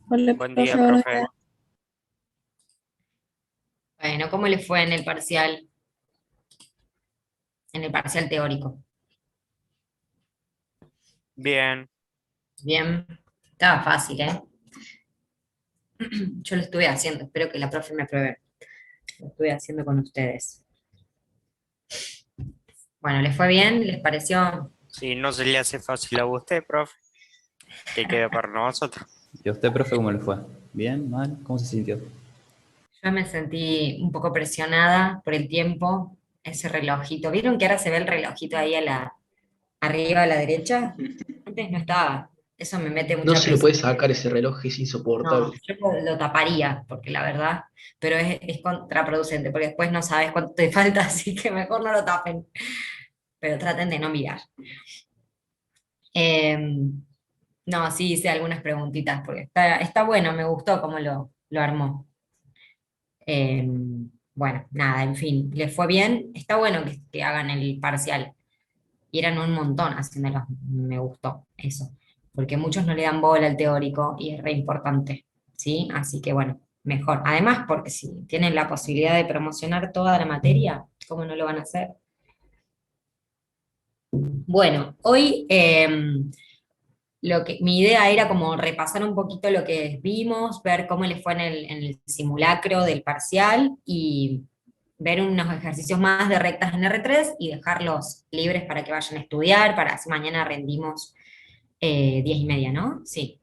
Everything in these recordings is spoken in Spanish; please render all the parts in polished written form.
Hola, Buen día, profe, buenos profe. días. Bueno, ¿cómo le fue en el parcial teórico? Bien. Bien, estaba fácil, ¿eh? Yo lo estuve haciendo, espero que la profe me apruebe. Lo estuve haciendo con ustedes. Bueno, ¿les fue bien? ¿Les pareció? Si no se le hace fácil a usted, profe, que quede para nosotros. ¿Y a usted, profe, cómo le fue? ¿Bien? ¿Mal? ¿Cómo se sintió? Yo me sentí un poco presionada por el tiempo, ese relojito. ¿Vieron que ahora se ve el relojito ahí arriba a la derecha? Antes no estaba. Eso me mete No mucha se lo presión. puede sacar ese reloj, es No, insoportable. yo lo taparía, porque la verdad, pero es contraproducente, porque después no sabes cuánto te falta, así que mejor no lo tapen, pero traten de no mirar. Eh, no, sí hice algunas preguntitas, porque está bueno, me gustó cómo lo armó. Eh, bueno, nada, en fin, les fue bien, está bueno que hagan el parcial, y eran un montón haciéndolos, me gustó eso, porque muchos no le dan bola al teórico y es re importante, ¿sí? Así que bueno, mejor. Además, porque si tienen la posibilidad de promocionar toda la materia, ¿cómo no lo van a hacer? Bueno, hoy mi idea era como repasar un poquito lo que vimos, ver cómo les fue en el simulacro del parcial y ver unos ejercicios más de rectas en R3 y dejarlos libres para que vayan a estudiar, para así mañana rendimos 10:30, ¿no? Sí,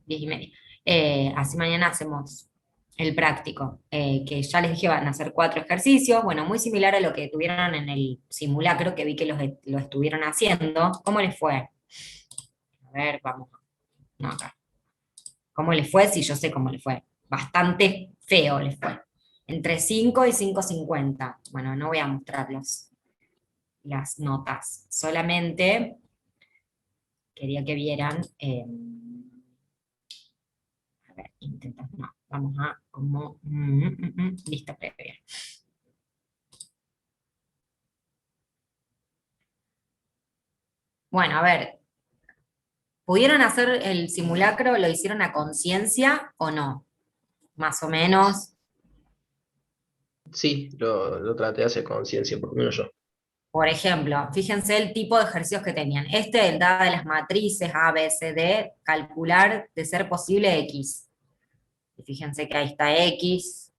10:30. Así mañana hacemos el práctico, que ya les dije van a hacer 4 ejercicios, bueno, muy similar a lo que tuvieron en el simulacro, que vi que lo estuvieron haciendo. ¿Cómo les fue? A ver, vamos, no, acá. ¿Cómo les fue? Sí, yo sé cómo les fue. Bastante feo les fue. Entre 5 y 5,50. Bueno, no voy a mostrar las notas, solamente quería que vieran... a ver, intenta, no, vamos a como, lista previa. Bueno, a ver, ¿pudieron hacer el simulacro? ¿Lo hicieron a conciencia o no? Más o menos. Sí, lo traté de hacer conciencia, por lo menos yo. Por ejemplo, fíjense el tipo de ejercicios que tenían. Este, el dada de las matrices A, B, C, D, calcular de ser posible X. Y fíjense que ahí está X,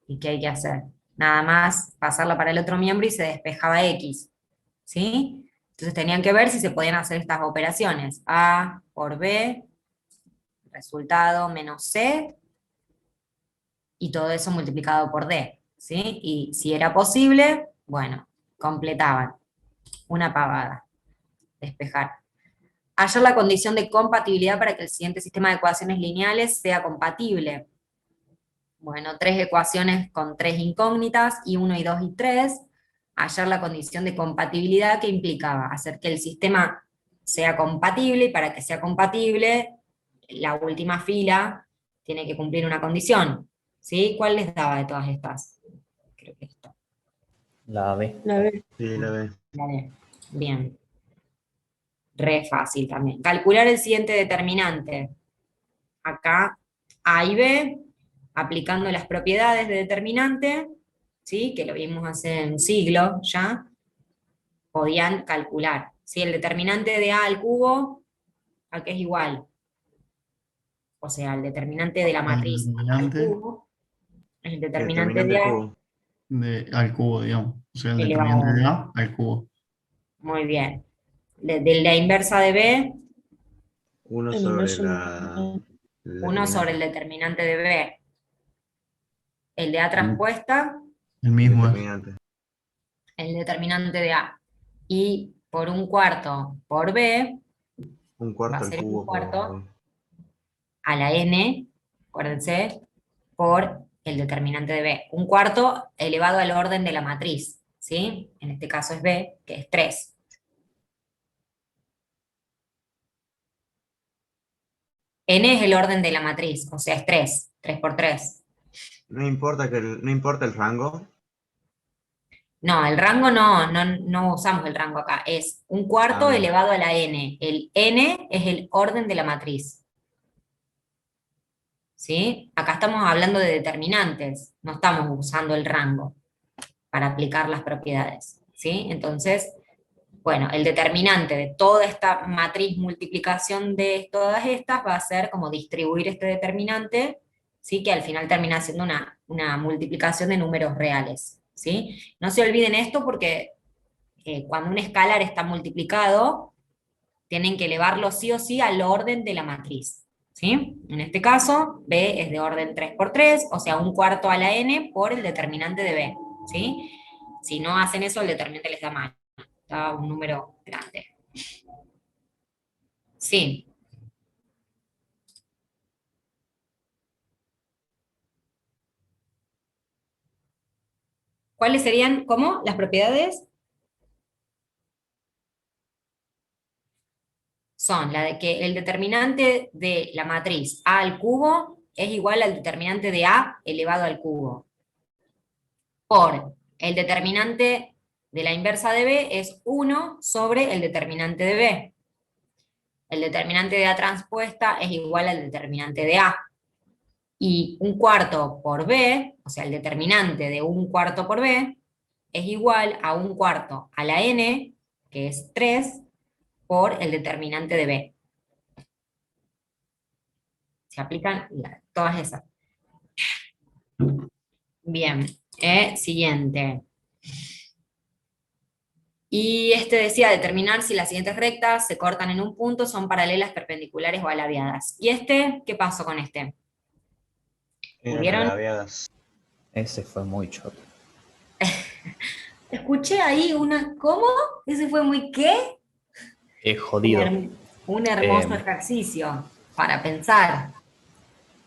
y qué hay que hacer. Nada más pasarla para el otro miembro y se despejaba X. ¿Sí? Entonces tenían que ver si se podían hacer estas operaciones. A por B, resultado menos C, y todo eso multiplicado por D. ¿Sí? Y si era posible, bueno, completaban. Una pavada. Despejar. Hallar la condición de compatibilidad para que el siguiente sistema de ecuaciones lineales sea compatible. Bueno, 3 ecuaciones con 3 incógnitas, y 1 y 2 y 3. Hallar la condición de compatibilidad que implicaba hacer que el sistema sea compatible, y para que sea compatible, la última fila tiene que cumplir una condición. ¿Sí? ¿Cuál les daba de todas estas? Creo que esto. La B. La B. Sí, la ve. Vale. Bien. Re fácil también. Calcular el siguiente determinante. Acá A y B, aplicando las propiedades de determinante, ¿sí? Que lo vimos hace un siglo ya, podían calcular. ¿Sí? El determinante de A al cubo, ¿a qué es igual? O sea, el determinante de la El matriz al determinante, cubo es el el determinante determinante de del A cubo. Al cubo, digamos. O sea, el determinante elevado. de A al cubo. Muy bien. De la inversa de B, Uno El sobre inverso. el 1 sobre el determinante. determinante de B. El de A El, traspuesta, el El mismo es. determinante. el determinante de A. Y por un cuarto por B, Un va a cuarto al ser un cubo cuarto por... a la n, acuérdense, por el determinante de B. Un cuarto elevado al orden de la matriz, ¿sí? En este caso es B, que es 3. N es el orden de la matriz, o sea, es 3, 3 por 3. No importa no importa el rango. No, el rango no usamos el rango acá, es un Ah, cuarto bien. elevado a la n. El n es el orden de la matriz. ¿sí? Acá estamos hablando de determinantes, no estamos usando el rango para aplicar las propiedades, ¿sí? Entonces, bueno, el determinante de toda esta matriz multiplicación de todas estas va a ser como distribuir este determinante, ¿sí? Que al final termina siendo una multiplicación de números reales, ¿sí? No se olviden esto porque cuando un escalar está multiplicado, tienen que elevarlo sí o sí al orden de la matriz, ¿sí? En este caso, B es de orden 3 por 3, o sea, un cuarto a la n por el determinante de B, ¿sí? Si no hacen eso, el determinante les da mal, da un número grande. Sí. ¿Cuáles serían, cómo, las propiedades? Son la de que el determinante de la matriz A al cubo es igual al determinante de A elevado al cubo, por el determinante de la inversa de B es 1 sobre el determinante de B. El determinante de A transpuesta es igual al determinante de A. Y un cuarto por B, o sea, el determinante de un cuarto por B, es igual a un cuarto a la n, que es 3, por el determinante de B. Se aplican todas esas. Bien, siguiente. Y este decía determinar si las siguientes rectas se cortan en un punto, son paralelas, perpendiculares o alabiadas. ¿Y este? ¿Qué pasó con este? Eran ¿Vieron? alabeadas. Ese fue muy choto. Escuché ahí una, ¿cómo? ¿Ese fue muy qué? Es jodido. Un hermoso Eh, ejercicio para pensar.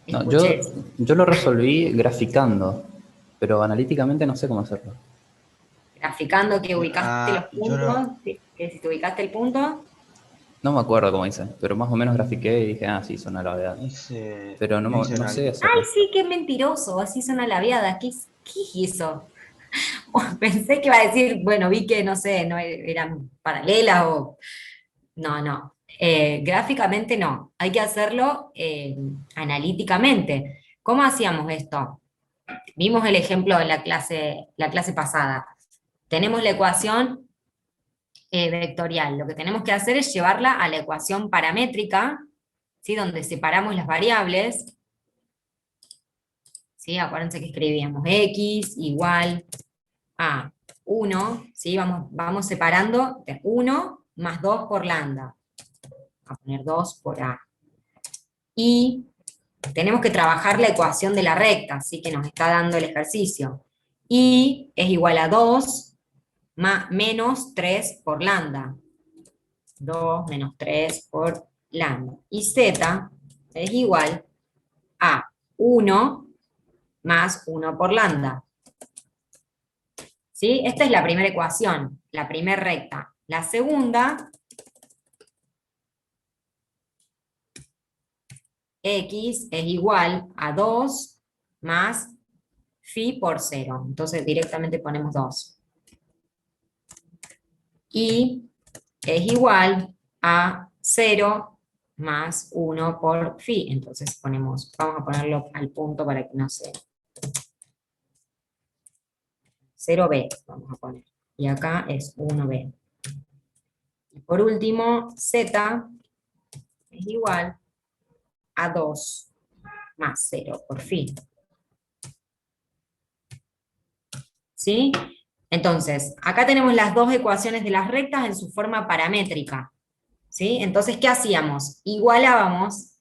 No, Escuché eso. yo lo resolví graficando, pero analíticamente no sé cómo hacerlo. Graficando que ubicaste los Yo lo, puntos, que si te ubicaste el punto, No me acuerdo cómo hice, pero más o menos grafiqué y dije, ah, sí, son alabeadas. hice, Pero yo hice no sé ay, hacerlo. sí, qué mentiroso, así son alabiadas, ¿qué es eso? Pensé que iba a decir, bueno, vi que, no sé, no eran paralelas o... No, no. Gráficamente no. Hay que hacerlo analíticamente. ¿Cómo hacíamos esto? Vimos el ejemplo en la clase pasada. Tenemos la ecuación vectorial. Lo que tenemos que hacer es llevarla a la ecuación paramétrica, ¿sí? Donde separamos las variables. ¿Sí? Acuérdense que escribíamos x igual a 1, ¿sí? Vamos separando de 1 más 2 por lambda. A poner 2 por a. Y tenemos que trabajar la ecuación de la recta, así que nos está dando el ejercicio. Y es igual a 2 menos 3 por lambda. 2 menos 3 por lambda. Y z es igual a 1 más 1 por lambda. ¿Sí? Esta es la primera ecuación, la primera recta. La segunda, x es igual a 2 más phi por 0. Entonces directamente ponemos 2. Y es igual a 0 más 1 por phi. Entonces vamos a ponerlo al punto para que no se... 0b vamos a poner. Y acá es 1b. Y por último, z es igual a 2 más 0 por phi. ¿Sí? Entonces, acá tenemos las dos ecuaciones de las rectas en su forma paramétrica. ¿Sí? Entonces, ¿qué hacíamos? Igualábamos,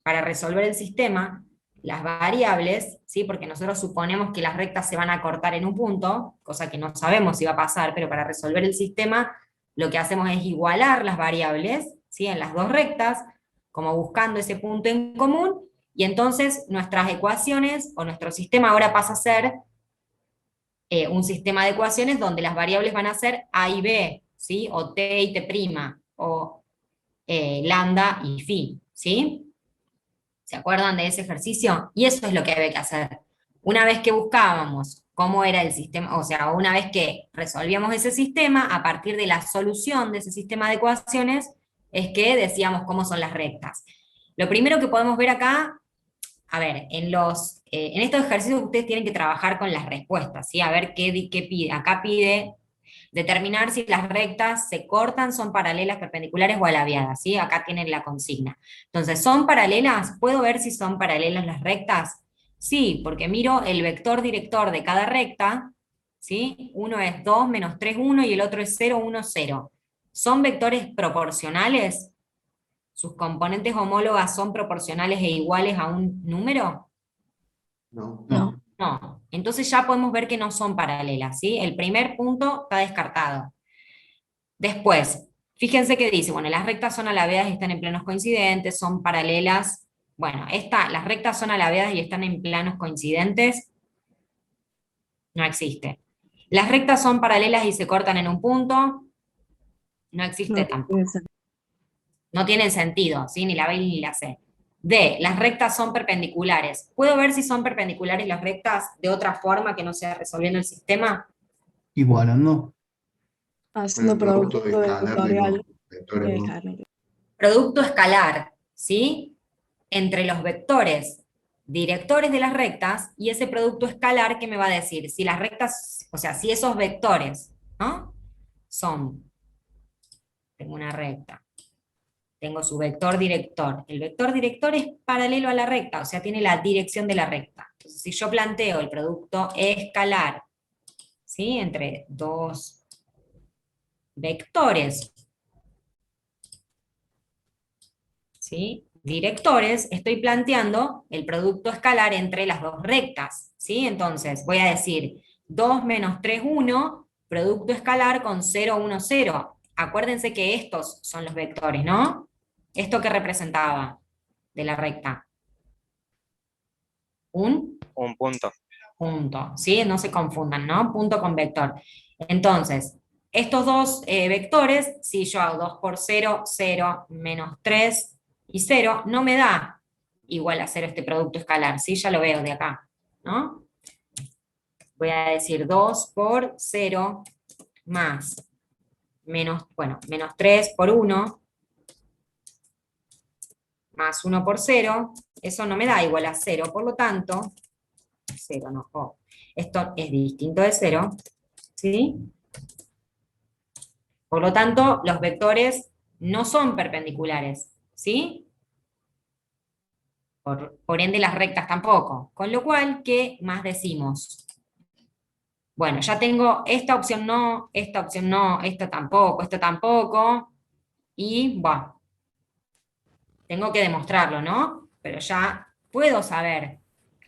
para resolver el sistema, las variables, ¿sí? Porque nosotros suponemos que las rectas se van a cortar en un punto, cosa que no sabemos si va a pasar, pero para resolver el sistema, lo que hacemos es igualar las variables, ¿sí? En las dos rectas, como buscando ese punto en común, y entonces nuestras ecuaciones, o nuestro sistema ahora pasa a ser un sistema de ecuaciones donde las variables van a ser a y b, ¿sí? O t y t', o lambda y phi, ¿sí? ¿Se acuerdan de ese ejercicio? Y eso es lo que había que hacer. Una vez que buscábamos cómo era el sistema, o sea, una vez que resolvíamos ese sistema, a partir de la solución de ese sistema de ecuaciones, es que decíamos cómo son las rectas. Lo primero que podemos ver acá, a ver, en estos ejercicios ustedes tienen que trabajar con las respuestas, ¿sí? A ver qué pide. Acá pide determinar si las rectas se cortan, son paralelas, perpendiculares o alabiadas, ¿sí? Acá tienen la consigna. Entonces, ¿son paralelas? ¿Puedo ver si son paralelas las rectas? Sí, porque miro el vector director de cada recta, ¿sí? Uno es 2 menos 3, 1 y el otro es 0, 1, 0. ¿Son vectores proporcionales? ¿Sus componentes homólogas son proporcionales e iguales a un número? No. No. No. Entonces ya podemos ver que no son paralelas, ¿sí? El primer punto está descartado. Después, fíjense que dice, bueno, las rectas son alabeadas y están en planos coincidentes, son paralelas. Bueno, las rectas son alabeadas y están en planos coincidentes. No existe. Las rectas son paralelas y se cortan en un punto. No existe No, tampoco. No tienen sentido, ¿sí? Ni la B ni la C. D, las rectas son perpendiculares. ¿Puedo ver si son perpendiculares las rectas de otra forma que no sea resolviendo el sistema? Igualando. Haciendo Con el producto producto escalar de vectorial los vectores, ¿no? Harnett. Producto escalar, ¿sí? Entre los vectores directores de las rectas y ese producto escalar que me va a decir si las rectas, o sea, si esos vectores, ¿no? Tengo una recta, tengo su vector director. El vector director es paralelo a la recta, o sea, tiene la dirección de la recta. Entonces, si yo planteo el producto escalar, ¿sí? Entre dos vectores, ¿sí? Directores, estoy planteando el producto escalar entre las dos rectas, ¿sí? Entonces, voy a decir 2 menos 3, 1, producto escalar con 0, 1, 0. Acuérdense que estos son los vectores, ¿no? ¿Esto que representaba de la recta? Un Un punto. punto, ¿sí? No se confundan, ¿no? Punto con vector. Entonces, estos dos vectores, si yo hago 2 por 0, 0, menos 3 y 0, no me da igual a 0 este producto escalar, ¿sí? Ya lo veo de acá, ¿no? Voy a decir 2 por 0 más menos 3 por 1 más 1 por 0, eso no me da igual a 0, por lo tanto, 0 no, esto es distinto de 0, ¿sí? Por lo tanto, los vectores no son perpendiculares, ¿sí? Por ende, las rectas tampoco. Con lo cual, ¿qué más decimos? Bueno, ya tengo esta opción no, esto tampoco, y bueno, tengo que demostrarlo, ¿no? Pero ya puedo saber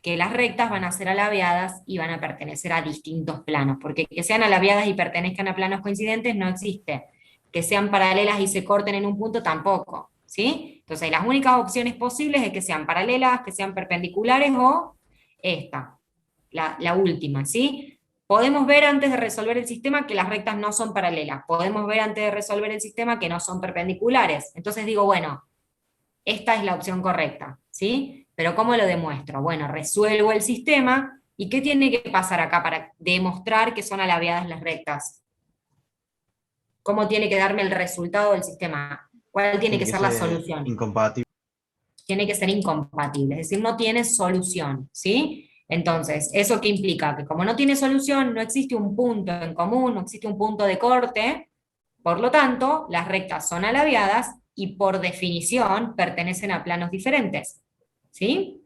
que las rectas van a ser alabeadas y van a pertenecer a distintos planos, porque que sean alabeadas y pertenezcan a planos coincidentes no existe. Que sean paralelas y se corten en un punto tampoco, ¿sí? Entonces las únicas opciones posibles es que sean paralelas, que sean perpendiculares o esta, la última, ¿sí? Podemos ver antes de resolver el sistema que las rectas no son paralelas, podemos ver antes de resolver el sistema que no son perpendiculares. Entonces digo, bueno, esta es la opción correcta, ¿sí? Pero ¿cómo lo demuestro? Bueno, resuelvo el sistema, ¿y qué tiene que pasar acá para demostrar que son alabeadas las rectas? ¿Cómo tiene que darme el resultado del sistema? ¿Cuál tiene que ser la solución? Incompatible. Tiene que ser incompatible, es decir, no tiene solución, ¿sí? Entonces, ¿eso qué implica? Que como no tiene solución, no existe un punto en común, no existe un punto de corte, por lo tanto, las rectas son alabeadas y por definición pertenecen a planos diferentes, ¿sí?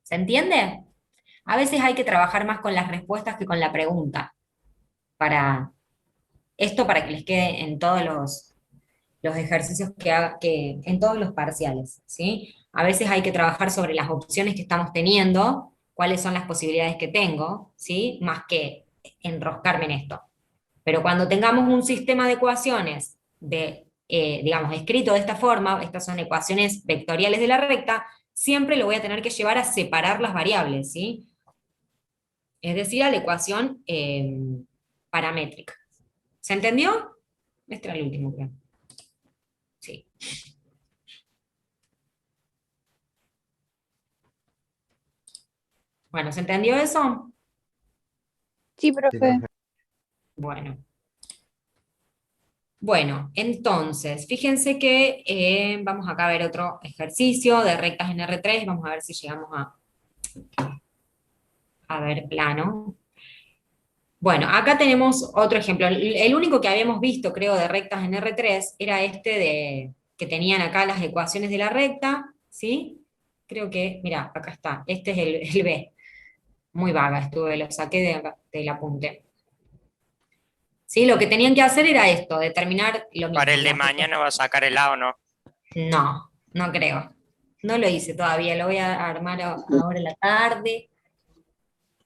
¿Se entiende? A veces hay que trabajar más con las respuestas que con la pregunta, para que les quede en todos los ejercicios en todos los parciales, ¿sí? A veces hay que trabajar sobre las opciones que estamos teniendo, cuáles son las posibilidades que tengo, ¿sí? Más que enroscarme en esto. Pero cuando tengamos un sistema de ecuaciones digamos, escrito de esta forma, estas son ecuaciones vectoriales de la recta, siempre lo voy a tener que llevar a separar las variables, ¿sí? Es decir, a la ecuación paramétrica. ¿Se entendió? Este era el último, creo. Sí. Bueno, ¿se entendió eso? Sí, profe. Bueno. Bueno, entonces, fíjense que vamos acá a ver otro ejercicio de rectas en R3, vamos a ver si llegamos a ver plano. Bueno, acá tenemos otro ejemplo. El único que habíamos visto, creo, de rectas en R3 era este de que tenían acá las ecuaciones de la recta, ¿sí? Creo que, mira, acá está. Este es el B. Muy vaga estuve, lo saqué del apunte. ¿Sí? Lo que tenían que hacer era esto, determinar lo mismo. Para el de mañana va a sacar el A o no. No, no creo. No lo hice todavía, lo voy a armar ahora en la tarde,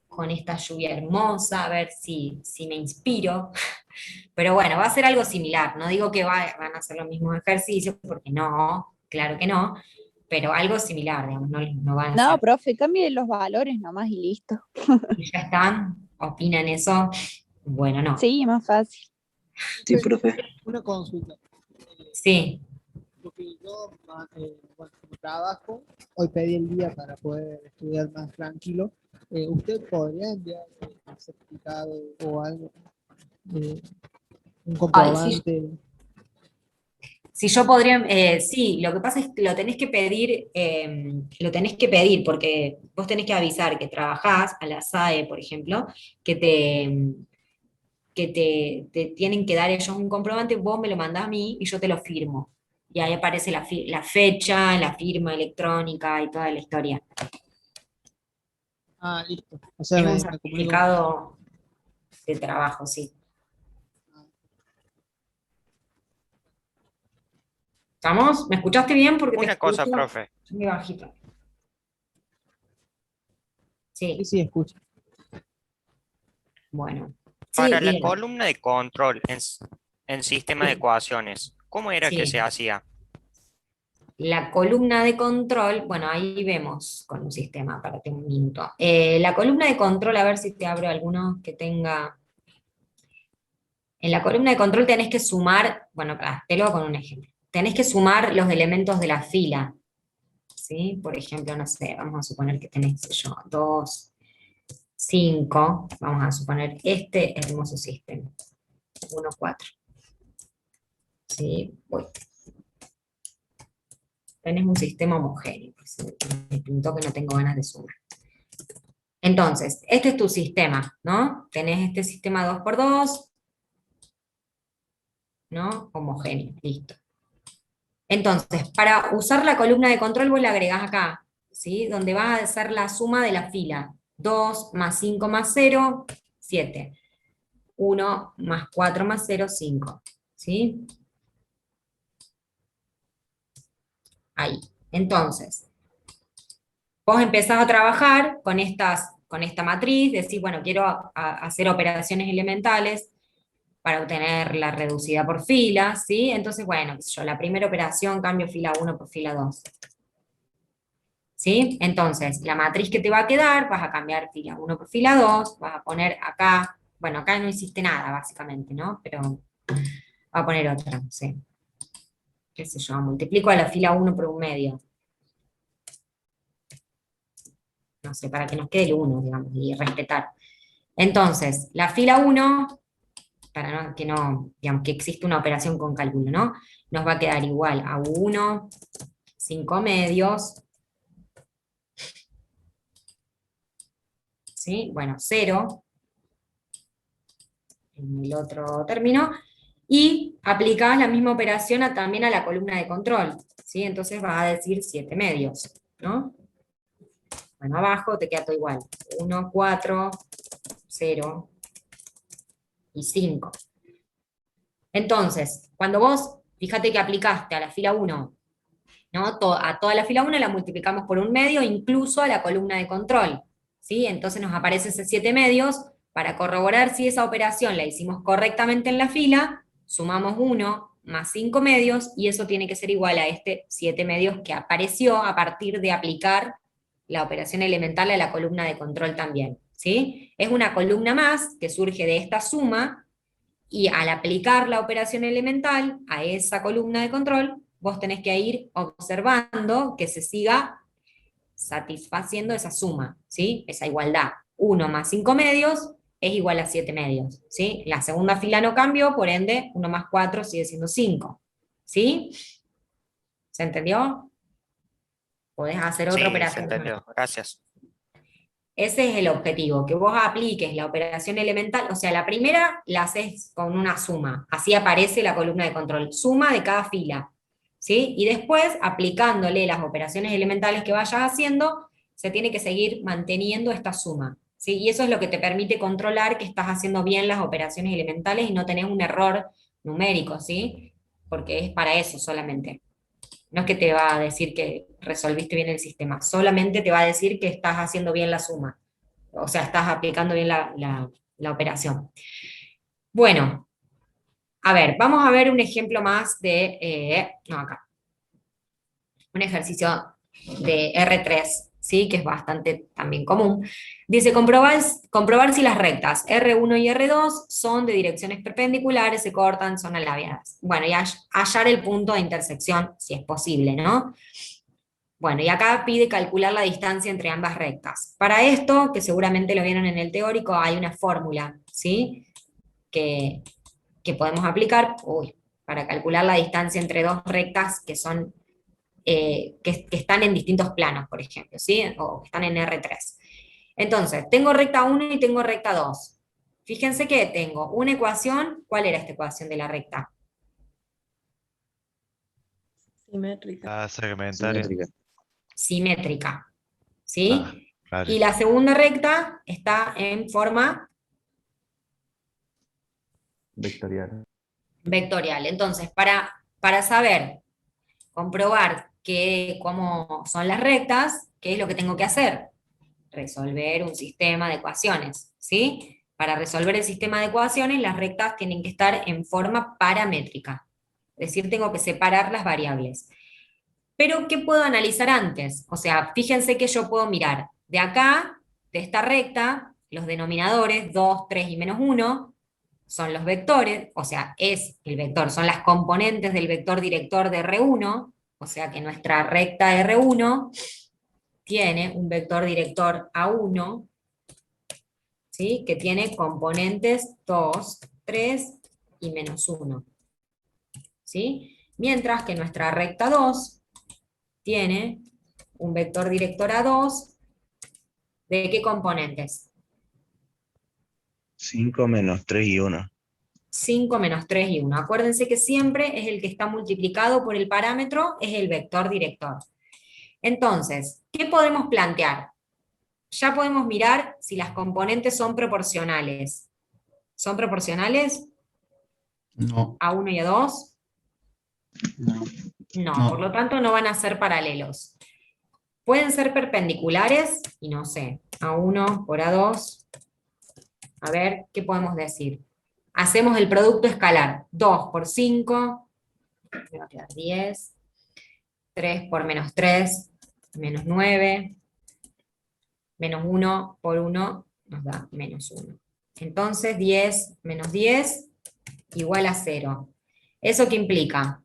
con esta lluvia hermosa, a ver si me inspiro. Pero bueno, va a ser algo similar. No digo que van a hacer los mismos ejercicios, porque no, claro que no, pero algo similar, digamos, no van a No, ser. profe, cambie los valores nomás y listo. ¿Y ya están? ¿Opinan eso? Bueno, no. Sí, más fácil. Sí, profe. Una consulta. Sí, Porque yo, bueno, como trabajo, hoy pedí el día para poder estudiar más tranquilo. ¿Usted podría enviar un certificado o algo, un Ay, sí. comprobante? Si yo podría, sí, lo que pasa es que lo tenés que pedir porque vos tenés que avisar que trabajás a la SAE, por ejemplo, que te tienen que dar ellos un comprobante, vos me lo mandás a mí y yo te lo firmo. Y ahí aparece la fecha, la firma electrónica y toda la historia. Ah, listo. O sea, Es un me comunico con usted. certificado de trabajo, sí. ¿Estamos? ¿Me escuchaste bien? Porque te Una cosa, escucho profe. muy bajito. Sí, Sí, sí, escucha. bueno. Sí, Para la bien. columna de control en sistema de ecuaciones, ¿cómo era que Sí. se hacía? La columna de control, bueno, ahí vemos con un sistema, para un minuto. La columna de control, a ver si te abro alguno que tenga. En la columna de control tenés que sumar, bueno, te lo hago con un ejemplo. Tenés que sumar los elementos de la fila. ¿Sí? Por ejemplo, no sé, vamos a suponer que tenés, qué sé yo, 2, 5, vamos a suponer este hermoso sistema. 1, 4. ¿Sí? Voy. Tenés un sistema homogéneo, pues, me pintó que no tengo ganas de sumar. Entonces, este es tu sistema, ¿no? Tenés este sistema 2 por 2, ¿no? Homogéneo, listo. Entonces, para usar la columna de control vos la agregás acá, ¿sí? Donde va a ser la suma de la fila. 2 más 5 más 0, 7. 1 más 4 más 0, 5. ¿Sí? Ahí. Entonces, vos empezás a trabajar con esta matriz, decís, bueno, quiero hacer operaciones elementales para obtener la reducida por filas, ¿sí? Entonces, bueno, qué sé yo, la primera operación cambio fila 1 por fila 2. ¿Sí? Entonces, la matriz que te va a quedar, vas a cambiar fila 1 por fila 2, vas a poner acá, bueno, acá no hiciste nada, básicamente, ¿no? Pero voy a poner otra, sí. Qué sé yo, multiplico a la fila 1 por un medio. No sé, para que nos quede el 1, digamos, y respetar. Entonces, la fila 1, para que no, digamos, que existe una operación con cálculo, ¿no? Nos va a quedar igual a 1, 5 medios, ¿sí? Bueno, 0, en el otro término, y aplicás la misma operación también a la columna de control, ¿sí? Entonces vas a decir 7 medios, ¿no? Bueno, abajo te queda todo igual, 1, 4, 0 y 5. Entonces, cuando vos, fíjate que aplicaste a la fila 1, ¿no? A toda la fila 1 la multiplicamos por un medio, incluso a la columna de control, ¿sí? Entonces nos aparece ese 7 medios, para corroborar si esa operación la hicimos correctamente en la fila, sumamos 1 más 5 medios, y eso tiene que ser igual a este 7 medios que apareció a partir de aplicar la operación elemental a la columna de control también, ¿sí? Es una columna más que surge de esta suma, y al aplicar la operación elemental a esa columna de control, vos tenés que ir observando que se siga satisfaciendo esa suma, ¿sí? Esa igualdad. 1 más 5 medios es igual a 7 medios, ¿sí? La segunda fila no cambió, por ende, 1 más 4 sigue siendo 5, ¿sí? ¿Se entendió? Podés hacer otra Sí, se operación. entendió. Gracias. Ese es el objetivo, que vos apliques la operación elemental, o sea, la primera la haces con una suma, así aparece la columna de control, suma de cada fila, ¿sí? Y después, aplicándole las operaciones elementales que vayas haciendo, se tiene que seguir manteniendo esta suma, ¿sí? Y eso es lo que te permite controlar que estás haciendo bien las operaciones elementales y no tenés un error numérico, ¿sí? Porque es para eso solamente. No es que te va a decir que resolviste bien el sistema, solamente te va a decir que estás haciendo bien la suma. O sea, estás aplicando bien la operación. Bueno, a ver, vamos a ver un ejemplo más de, no acá, un ejercicio de R3, ¿sí? Que es bastante también común. Dice, comprobar si las rectas R1 y R2 son de direcciones perpendiculares, se cortan, son alabeadas. Bueno, y hallar el punto de intersección, si es posible, ¿no? Bueno, y acá pide calcular la distancia entre ambas rectas. Para esto, que seguramente lo vieron en el teórico, hay una fórmula, ¿sí? Que podemos aplicar, para calcular la distancia entre dos rectas que son, que están en distintos planos, por ejemplo, ¿sí? O que están en R3. Entonces, tengo recta 1 y tengo recta 2. Fíjense que tengo una ecuación. ¿Cuál era esta ecuación de la recta? Simétrica. Segmentaria. Simétrica, ¿sí? Claro. Y la segunda recta está en forma Vectorial. vectorial. Entonces, para saber, comprobar cómo son las rectas, ¿qué es lo que tengo que hacer? Resolver un sistema de ecuaciones, ¿sí? Para resolver el sistema de ecuaciones, las rectas tienen que estar en forma paramétrica. Es decir, tengo que separar las variables. Pero, ¿qué puedo analizar antes? O sea, fíjense que yo puedo mirar de acá, de esta recta, los denominadores 2, 3 y menos 1, son los vectores, o sea, es el vector, son las componentes del vector director de R1, o sea que nuestra recta R1 tiene un vector director A1, ¿sí? Que tiene componentes 2, 3 y menos 1. ¿Sí? Mientras que nuestra recta 2 tiene un vector director A2, ¿de qué componentes? 5 menos 3 y 1. 5 menos 3 y 1. Acuérdense que siempre es el que está multiplicado por el parámetro, es el vector director. Entonces, ¿qué podemos plantear? Ya podemos mirar si las componentes son proporcionales. ¿Son proporcionales No, a 1 y a 2? no, No, No. por lo tanto no van a ser paralelos. Pueden ser perpendiculares, y no sé, A1 por A2. A ver, ¿qué podemos decir? Hacemos el producto escalar. 2 por 5, me va a quedar 10. 3 por menos 3, menos 9. Menos 1 por 1 nos da menos 1. Entonces 10 menos 10 igual a 0. ¿Eso qué implica?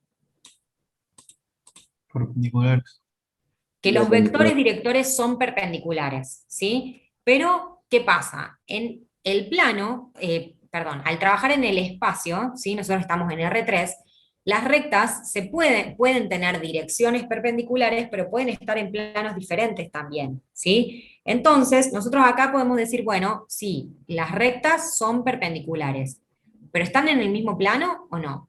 perpendiculares. Que los vectores directores son perpendiculares, ¿sí? Pero, ¿qué pasa? En el plano, al trabajar en el espacio, ¿sí? Nosotros estamos en R3, las rectas pueden tener direcciones perpendiculares, pero pueden estar en planos diferentes también, ¿sí? Entonces, nosotros acá podemos decir, bueno, sí, las rectas son perpendiculares, pero ¿están en el mismo plano o no?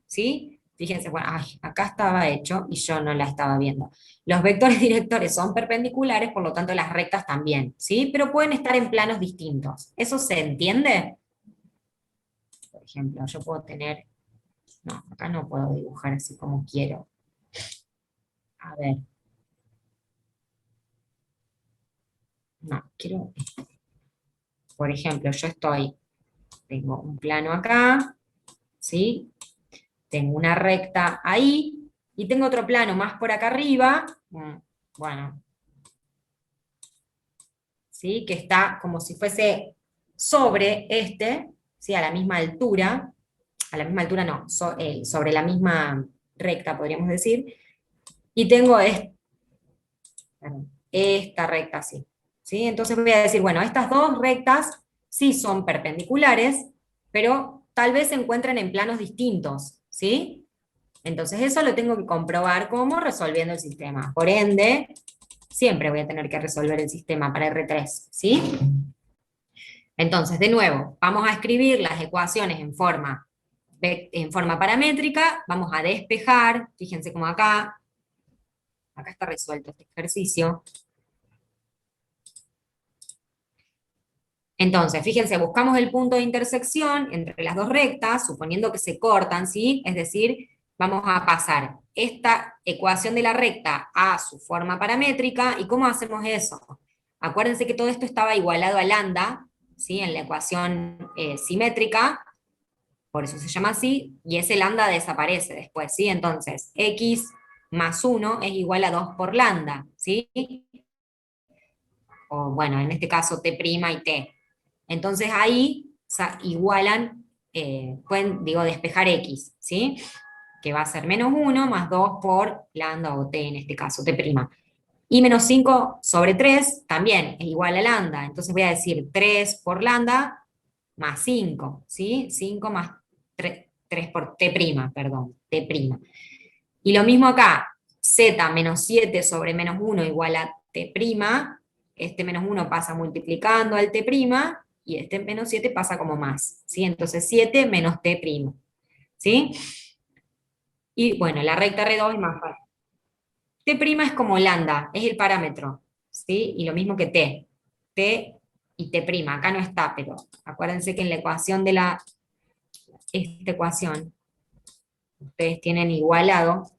¿Sí? Fíjense, bueno, acá estaba hecho y yo no la estaba viendo. Los vectores directores son perpendiculares, por lo tanto las rectas también, ¿sí? Pero pueden estar en planos distintos. ¿Eso se entiende? Por ejemplo, yo puedo tener... No, acá no puedo dibujar así como quiero. A ver. No, quiero... Por ejemplo, tengo un plano acá, ¿sí? Tengo una recta ahí, y tengo otro plano más por acá arriba, bueno, ¿sí? Que está como si fuese sobre ¿sí? A la misma altura no, sobre la misma recta, podríamos decir, y tengo esta recta así, ¿sí? Entonces voy a decir, bueno, estas dos rectas sí son perpendiculares, pero tal vez se encuentran en planos distintos, ¿sí? Entonces eso lo tengo que comprobar como resolviendo el sistema. Por ende, siempre voy a tener que resolver el sistema para R3, ¿sí? Entonces, de nuevo, vamos a escribir las ecuaciones en forma paramétrica, vamos a despejar, fíjense como acá está resuelto este ejercicio. Entonces, fíjense, buscamos el punto de intersección entre las dos rectas, suponiendo que se cortan, ¿sí? Es decir, vamos a pasar esta ecuación de la recta a su forma paramétrica, ¿y cómo hacemos eso? Acuérdense que todo esto estaba igualado a lambda, ¿sí? En la ecuación simétrica, por eso se llama así, y ese lambda desaparece después, ¿sí? Entonces, x más 1 es igual a 2 por lambda, ¿sí? O bueno, en este caso t' y t. Entonces ahí igualan, pueden, despejar x, ¿sí? Que va a ser menos 1 más 2 por lambda o t, en este caso, t'. Y menos 5 sobre 3 también es igual a lambda, entonces voy a decir 3 por lambda más 5, ¿sí? 5 más 3 por t', perdón, t'. Y lo mismo acá, z menos 7 sobre menos 1 igual a t', este menos 1 pasa multiplicando al t', y este menos 7 pasa como más, ¿sí? Entonces 7 menos t', ¿sí? Y bueno, la recta R2 es más fácil. T' es como lambda, es el parámetro, ¿sí? Y lo mismo que t. T y t', acá no está, pero acuérdense que en la ecuación de esta ecuación, ustedes tienen igualado,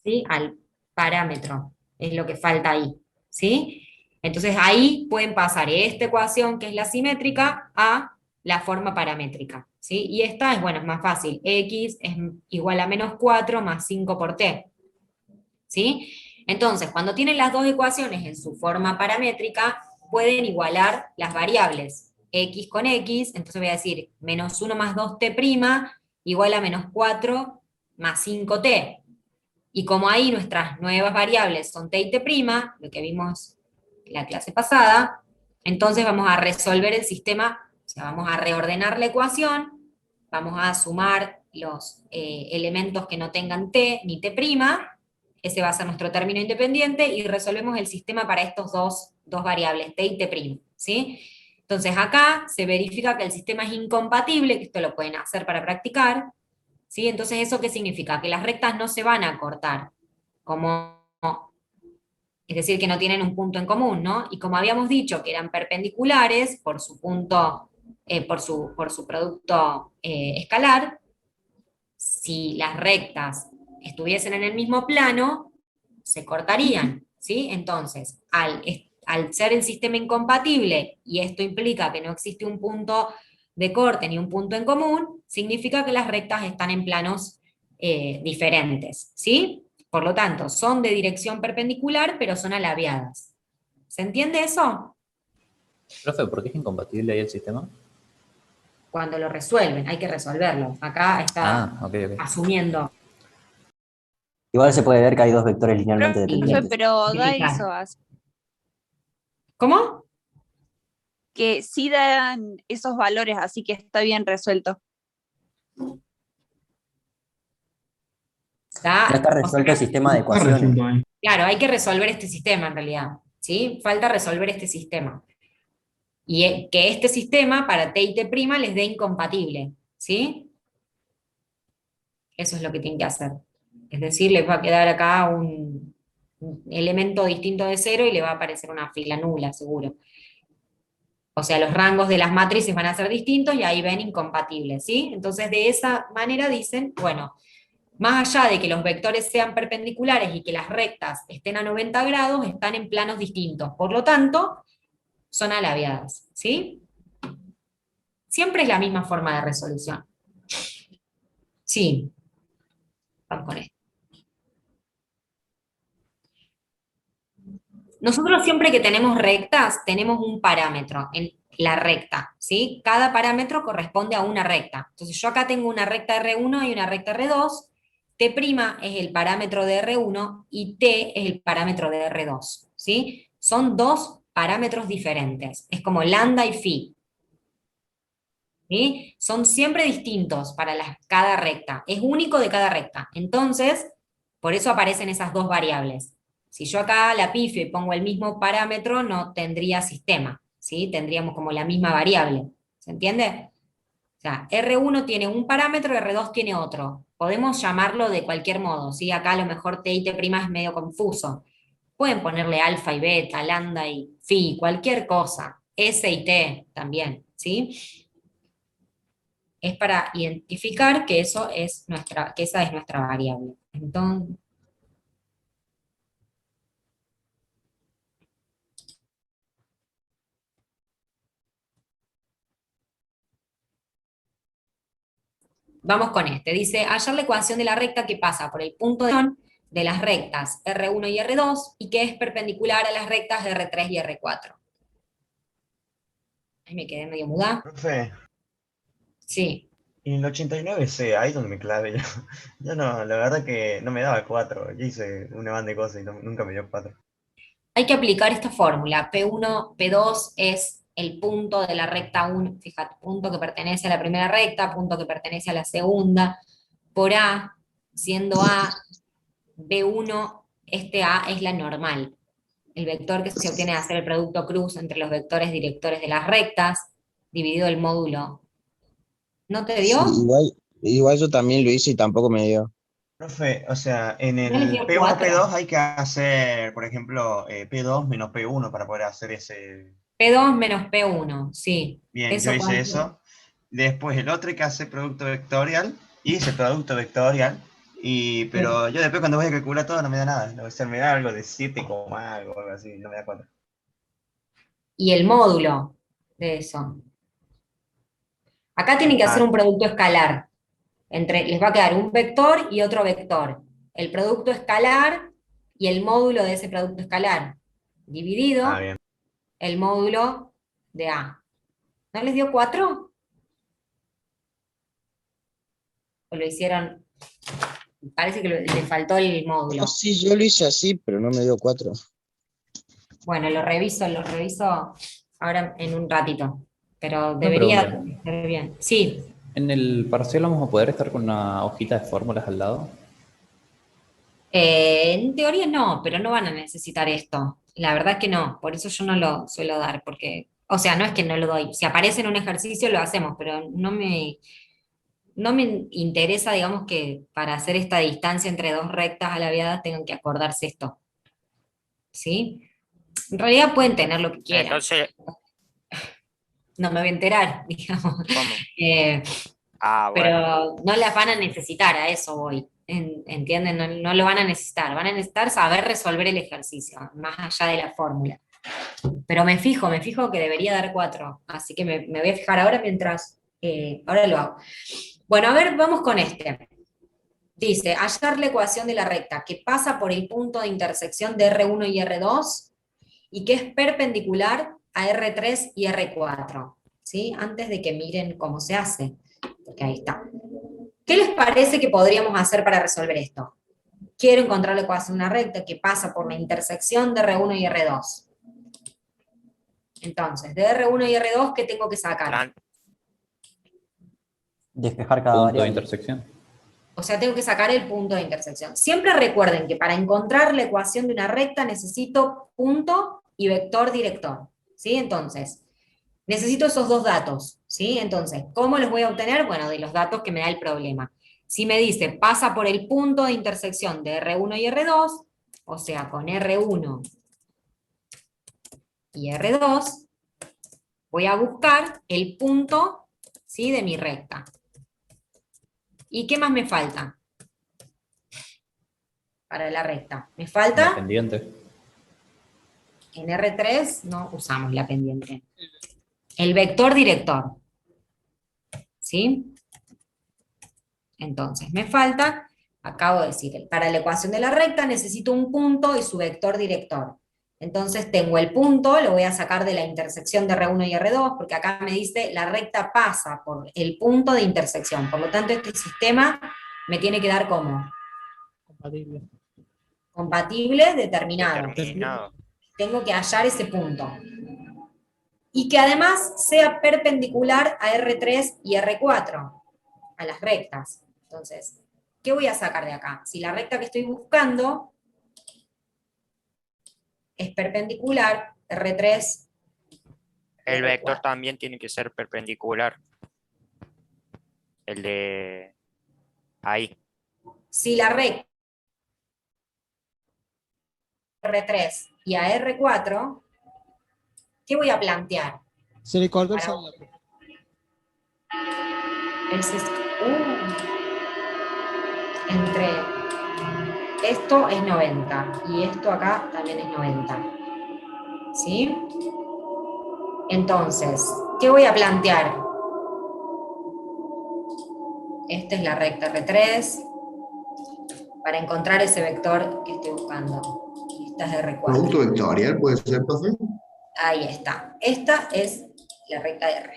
¿sí? Al parámetro, es lo que falta ahí, ¿sí? Entonces ahí pueden pasar esta ecuación, que es la simétrica, a la forma paramétrica, ¿sí? Y esta es, bueno, es más fácil, x es igual a menos 4 más 5 por t, ¿sí? Entonces, cuando tienen las dos ecuaciones en su forma paramétrica, pueden igualar las variables, x con x, entonces voy a decir, menos 1 más 2t' igual a menos 4 más 5t, y como ahí nuestras nuevas variables son t y t', lo que vimos en la clase pasada, entonces vamos a resolver el sistema, o sea, vamos a reordenar la ecuación, vamos a sumar los elementos que no tengan t ni t', ese va a ser nuestro término independiente, y resolvemos el sistema para estos dos variables, t y t', ¿sí? Entonces acá se verifica que el sistema es incompatible, que esto lo pueden hacer para practicar, ¿sí? Entonces, ¿eso qué significa? Que las rectas no se van a cortar, es decir, que no tienen un punto en común, ¿no? Y como habíamos dicho que eran perpendiculares por su punto, por su producto escalar, si las rectas estuviesen en el mismo plano, se cortarían, ¿sí? Entonces, al ser el sistema incompatible, y esto implica que no existe un punto de corte ni un punto en común, significa que las rectas están en planos diferentes, ¿sí? Por lo tanto, son de dirección perpendicular, pero son alabeadas. ¿Se entiende eso? Profe, ¿por qué es incompatible ahí el sistema? Cuando lo resuelven, hay que resolverlo. Acá está ok. asumiendo. Igual se puede ver que hay dos vectores linealmente Profe, dependientes. pero da eso, ¿Cómo? que sí dan esos valores, así que está bien resuelto. No está resuelto el sistema de Está ecuaciones. resuelto ahí. Claro, hay que resolver este sistema en realidad, ¿sí? Falta resolver este sistema. Y que este sistema para t y t' les dé incompatible, ¿sí? Eso es lo que tienen que hacer. Es decir, les va a quedar acá un elemento distinto de 0 y le va a aparecer una fila nula, seguro. O sea, los rangos de las matrices van a ser distintos y ahí ven incompatibles, ¿sí? Entonces, de esa manera dicen, bueno, más allá de que los vectores sean perpendiculares y que las rectas estén a 90 grados, están en planos distintos. Por lo tanto, son alabeadas, ¿sí? Siempre es la misma forma de resolución. Sí. Vamos con esto. Nosotros siempre que tenemos rectas, tenemos un parámetro en la recta, ¿sí? Cada parámetro corresponde a una recta. Entonces yo acá tengo una recta R1 y una recta R2, T' es el parámetro de R1 y T es el parámetro de R2, ¿sí? Son dos parámetros diferentes. Es como lambda y phi. ¿Sí? Son siempre distintos para cada recta. Es único de cada recta. Entonces, por eso aparecen esas dos variables. Si yo acá la pifio y pongo el mismo parámetro, no tendría sistema. ¿Sí? Tendríamos como la misma variable. ¿Se entiende? O sea, R1 tiene un parámetro, R2 tiene otro. Podemos llamarlo de cualquier modo, ¿sí? Acá a lo mejor T y T' es medio confuso. Pueden ponerle alfa y beta, lambda y phi, cualquier cosa. S y T también, ¿sí? Es para identificar que esa es nuestra variable. Entonces, vamos con este. Dice, hallar la ecuación de la recta que pasa por el punto de las rectas R1 y R2 y que es perpendicular a las rectas de R3 y R4. Ahí me quedé medio muda. Profe, Sí. y en el 89C, ahí donde me clave yo. Yo no, la verdad que no me daba 4. Yo hice una banda de cosas y nunca me dio 4. Hay que aplicar esta fórmula. P1, P2 es el punto de la recta 1, fíjate, punto que pertenece a la primera recta, punto que pertenece a la segunda, por A, siendo A, B1, este A es la normal. El vector que se obtiene de hacer el producto cruz entre los vectores directores de las rectas, dividido el módulo. ¿No te dio? Sí, igual yo también lo hice y tampoco me dio. Profe, o sea, en ¿No les el dio P1, 4? P2 hay que hacer, por ejemplo, P2 menos P1 para poder hacer ese... P2 menos P1, sí. Bien, yo ¿Eso hice cuánto? eso. Después el otro hay que hacer producto vectorial. Hice producto vectorial. Pero yo después cuando voy a calcular todo no me da nada. O sea, me da algo de 7, algo así, no me da 4. Y el módulo de eso. Acá tienen que hacer un producto escalar. Les va a quedar un vector y otro vector. El producto escalar y el módulo de ese producto escalar. Dividido Bien. el módulo de A. ¿No les dio 4? ¿O lo hicieron? Parece que le faltó el módulo. No, sí, yo lo hice así, pero no me dio 4. Bueno, lo reviso ahora en un ratito. Pero Una debería pregunta. estar bien. Sí. ¿En el parcial vamos a poder estar con una hojita de fórmulas al lado? En teoría no, pero no van a necesitar esto. La verdad que no, por eso yo no lo suelo dar, porque, o sea, no es que no lo doy. Si aparece en un ejercicio lo hacemos, pero no me interesa, digamos, que para hacer esta distancia entre dos rectas alaviadas tengan que acordarse esto. ¿Sí? En realidad pueden tener lo que quieran. Entonces, No me voy a enterar, digamos. ¿cómo? Bueno. Pero no las van a necesitar, a eso voy. ¿Entienden? No lo van a necesitar. Van a necesitar saber resolver el ejercicio, más allá de la fórmula. Pero me fijo que debería dar 4. Así que me voy a fijar ahora mientras... ahora lo hago. Bueno, a ver, vamos con este. Dice, hallar la ecuación de la recta que pasa por el punto de intersección de R1 y R2 y que es perpendicular a R3 y R4. ¿Sí? Antes de que miren cómo se hace. Porque ahí está. ¿Qué les parece que podríamos hacer para resolver esto? Quiero encontrar la ecuación de una recta que pasa por la intersección de R1 y R2. Entonces, de R1 y R2, ¿qué tengo que sacar? Despejar cada Punto de variable. intersección. O sea, tengo que sacar el punto de intersección. Siempre recuerden que para encontrar la ecuación de una recta necesito punto y vector director. ¿Sí? Entonces, necesito esos dos datos. ¿Sí? Entonces, ¿cómo los voy a obtener? Bueno, de los datos que me da el problema. Si me dice, pasa por el punto de intersección de R1 y R2, o sea, con R1 y R2, voy a buscar el punto, ¿sí?, de mi recta. ¿Y qué más me falta para la recta? Me La falta, pendiente. en R3 no usamos la pendiente, el vector director. ¿Sí? Entonces, me falta, acabo de decir, para la ecuación de la recta necesito un punto y su vector director. Entonces tengo el punto, lo voy a sacar de la intersección de R1 y R2, porque acá me dice la recta pasa por el punto de intersección. Por lo tanto, este sistema me tiene que dar como Compatible. compatible determinado. Determinado. tengo que hallar ese punto. Y que además sea perpendicular a R3 y R4, a las rectas. Entonces, ¿qué voy a sacar de acá? Si la recta que estoy buscando es perpendicular, R3... El vector también tiene que ser perpendicular. El de ahí. Si la recta R3 y a R4, ¿qué voy a plantear? Se le cortó el Para- sonido. Entre esto es 90 y esto acá también es 90. ¿Sí? Entonces, ¿qué voy a plantear? Esta es la recta R3 para encontrar ese vector que estoy buscando. Y esta es R4. Producto vectorial puede ser, profe. Ahí está. Esta es la recta R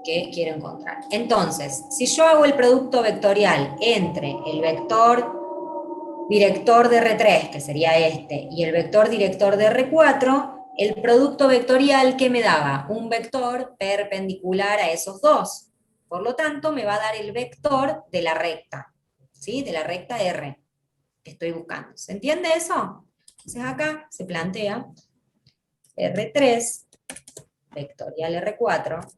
que quiero encontrar. Entonces, si yo hago el producto vectorial entre el vector director de R3, que sería este, y el vector director de R4, el producto vectorial que me daba un vector perpendicular a esos dos. Por lo tanto, me va a dar el vector de la recta, ¿sí? De la recta R que estoy buscando. ¿Se entiende eso? Entonces acá se plantea R3, vectorial R4,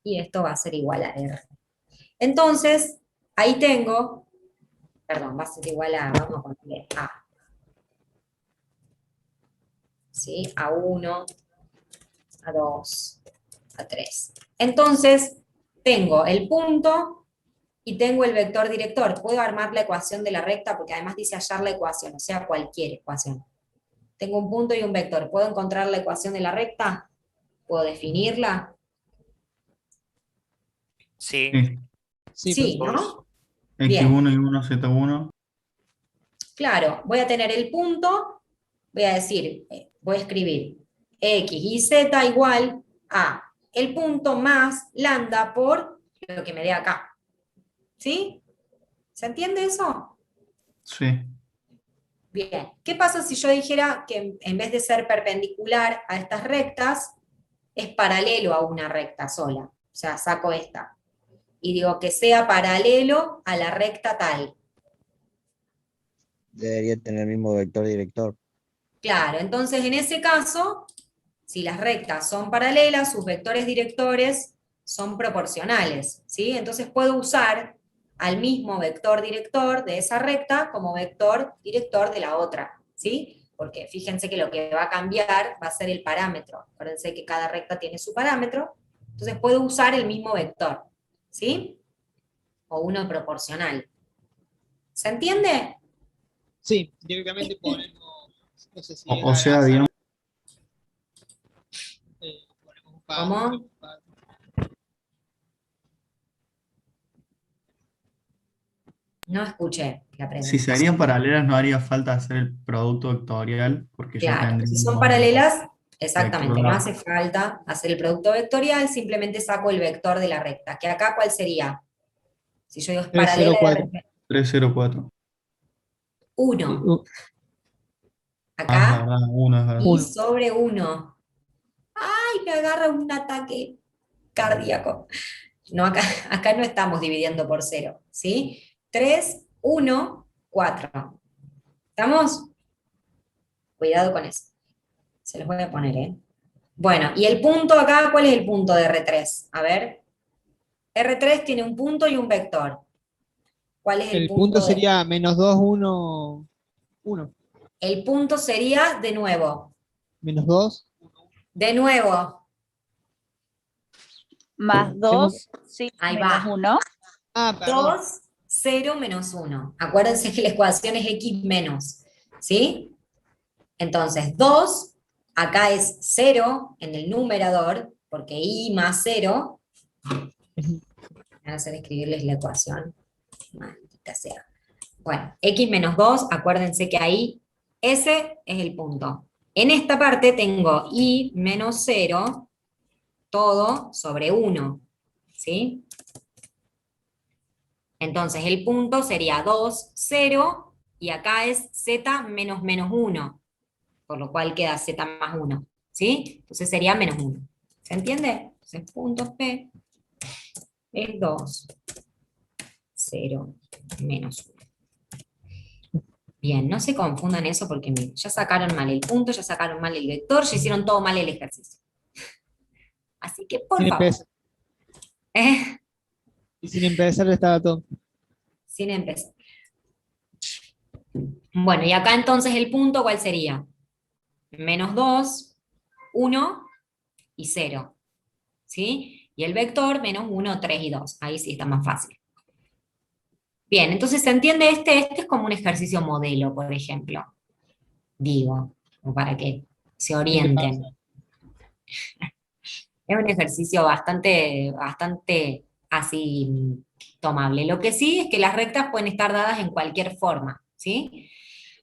y esto va a ser igual a R. Entonces, ahí tengo, perdón, va a ser igual a, vamos a ponerle A. ¿Sí? A1, A2, A3. Entonces, tengo el punto y tengo el vector director. Puedo armar la ecuación de la recta porque además dice hallar la ecuación, o sea, cualquier ecuación. Tengo un punto y un vector. ¿Puedo encontrar la ecuación de la recta? ¿Puedo definirla? Sí. Sí, ¿no? X1 y 1, Z1. Claro, voy a tener el punto, voy a decir, voy a escribir X y Z igual a el punto más lambda por lo que me dé acá. ¿Sí? ¿Se entiende eso? Sí. Bien. ¿Qué pasa si yo dijera que en vez de ser perpendicular a estas rectas, es paralelo a una recta sola? O sea, saco esta. Y digo que sea paralelo a la recta tal. Debería tener el mismo vector director. Claro, entonces en ese caso, si las rectas son paralelas, sus vectores directores son proporcionales, ¿sí? Entonces puedo usar al mismo vector director de esa recta como vector director de la otra, ¿sí? Porque fíjense que lo que va a cambiar va a ser el parámetro. Acuérdense que cada recta tiene su parámetro, entonces puedo usar el mismo vector, ¿sí? O uno proporcional. ¿Se entiende? Sí, directamente ponemos, no sé si O sea, digamos, ponemos un par. ¿Cómo? No escuché la pregunta. si serían paralelas no haría falta hacer el producto vectorial porque ya Claro, si tendríamos son paralelas, exactamente, vector no A. hace falta hacer el producto vectorial, simplemente saco el vector de la recta, que acá ¿cuál sería? Si yo digo es paralela a la 304. recta, 304. 1. Ah, es Acá, verdad, 1 es verdad. y sobre 1. ¡Ay, me agarra un ataque cardíaco! No, acá no estamos dividiendo por 0, ¿sí? 3, 1, 4. ¿Estamos? Cuidado con eso. Se los voy a poner, ¿eh? Bueno, y el punto acá, ¿cuál es el punto de R3? A ver. R3 tiene un punto y un vector. ¿Cuál es el El punto? punto sería menos 2, 1, 1. El punto sería, de nuevo. Menos 2. De nuevo. Más 2, sí, Ahí menos va. 1. Ah, perdón. 2, 0, menos 1. Acuérdense que la ecuación es X menos. ¿Sí? Entonces, 2, acá es 0 en el numerador, porque I más 0. Voy a hacer escribirles la ecuación. Maldita sea. Bueno, X menos 2, acuérdense que ahí ese es el punto. En esta parte tengo I menos 0, todo sobre 1. ¿Sí? Entonces el punto sería 2, 0, y acá es Z menos menos 1. por lo cual queda z más 1, ¿sí? Entonces sería menos 1. ¿Se entiende? Entonces punto P es 2, 0, menos 1. Bien, no se confundan eso porque miren, ya sacaron mal el punto, ya sacaron mal el vector, ya hicieron todo mal el ejercicio. Así que, por Sin favor. empezar. ¿Eh? Y sin empezar estaba todo. Sin empezar. Bueno, y acá entonces el punto, ¿cuál sería? Menos 2, 1 y 0. ¿Sí? Y el vector, menos 1, 3 y 2. Ahí sí está más fácil. Bien, entonces se entiende este es como un ejercicio modelo, por ejemplo. Digo, o para que se orienten. Es un ejercicio bastante así tomable. Lo que sí es que las rectas pueden estar dadas en cualquier forma, ¿sí?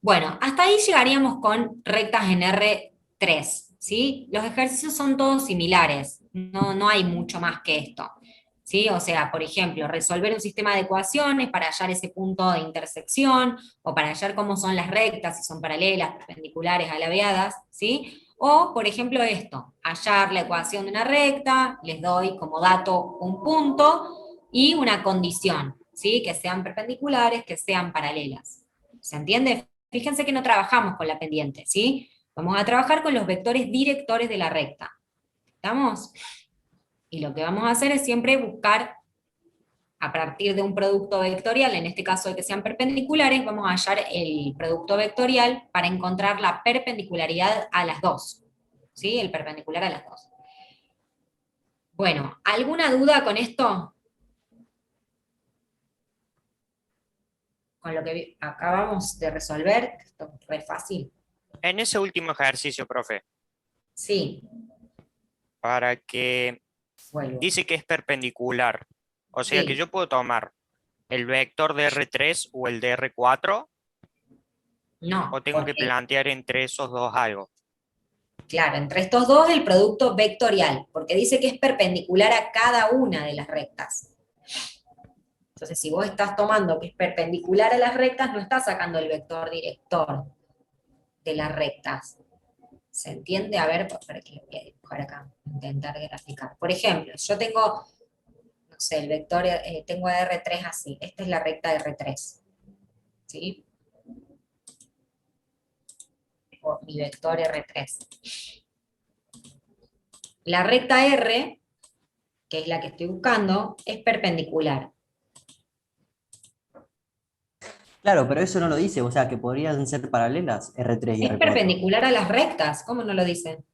Bueno, hasta ahí llegaríamos con rectas en R3, ¿sí? Los ejercicios son todos similares, no hay mucho más que esto, ¿sí? O sea, por ejemplo, resolver un sistema de ecuaciones para hallar ese punto de intersección, o para hallar cómo son las rectas, si son paralelas, perpendiculares, alabeadas, ¿sí? O, por ejemplo, esto, hallar la ecuación de una recta, les doy como dato un punto y una condición, ¿sí? Que sean perpendiculares, que sean paralelas. ¿Se entiende? Fíjense que no trabajamos con la pendiente, ¿sí? Vamos a trabajar con los vectores directores de la recta. ¿Estamos? Y lo que vamos a hacer es siempre buscar, a partir de un producto vectorial, en este caso de que sean perpendiculares, vamos a hallar el producto vectorial para encontrar la perpendicularidad a las dos. ¿Sí? El perpendicular a las dos. Bueno, ¿alguna duda con esto? Con lo que acabamos de resolver, esto es re fácil. En ese último ejercicio, profe, Sí. para que Vuelvo. dice que es perpendicular, o sea Sí. que yo puedo tomar el vector de R3 o el de R4, No. o tengo que porque, plantear entre esos dos algo. claro, entre estos dos el producto vectorial, porque dice que es perpendicular a cada una de las rectas. Entonces, si vos estás tomando que es perpendicular a las rectas, no estás sacando el vector director de las rectas. ¿Se entiende? A ver, para que lo voy a dibujar acá, intentar graficar. Por ejemplo, yo tengo, no sé, el vector, tengo R3 así. Esta es la recta de R3. ¿Sí? O mi vector R3. La recta R, que es la que estoy buscando, es perpendicular. Claro, pero eso no lo dice, o sea que podrían ser paralelas R3 y Es R4. perpendicular a las rectas, ¿cómo no lo dicen?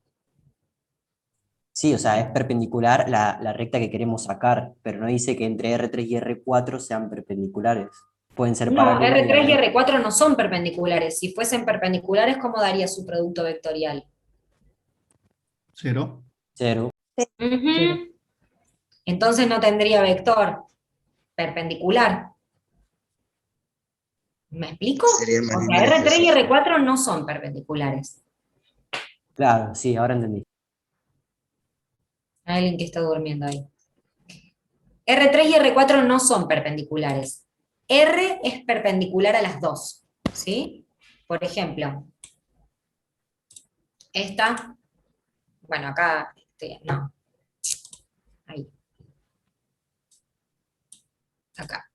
Sí, o sea, es perpendicular la recta que queremos sacar, pero no dice que entre R3 y R4 sean perpendiculares. Pueden ser No, paralelas y a la R3 y vez. R4 no son perpendiculares. Si fuesen perpendiculares, ¿cómo daría su producto vectorial? 0. 0. Ujú. Entonces no tendría vector perpendicular. ¿Me explico? Serían más O sea, lineales R3 y esos. R4 no son perpendiculares. Claro, sí, ahora entendí. Hay alguien que está durmiendo ahí. R3 y R4 no son perpendiculares. R es perpendicular a las dos, ¿sí? Por ejemplo, esta, bueno, acá, no, ahí, acá.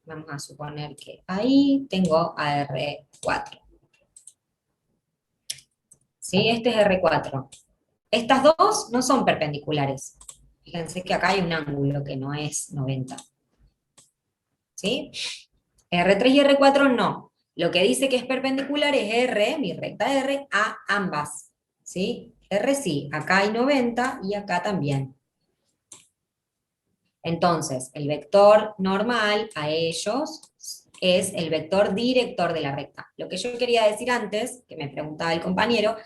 Vamos a suponer que ahí tengo a R4. ¿Sí? Este es R4. Estas dos no son perpendiculares. Fíjense que acá hay un ángulo que no es 90. ¿Sí? R3 y R4 no. Lo que dice que es perpendicular es R, mi recta R, a ambas. ¿Sí? R sí, acá hay 90 y acá también. Entonces, el vector normal a ellos es el vector director de la recta. Lo que yo quería decir antes, que me preguntaba el compañero,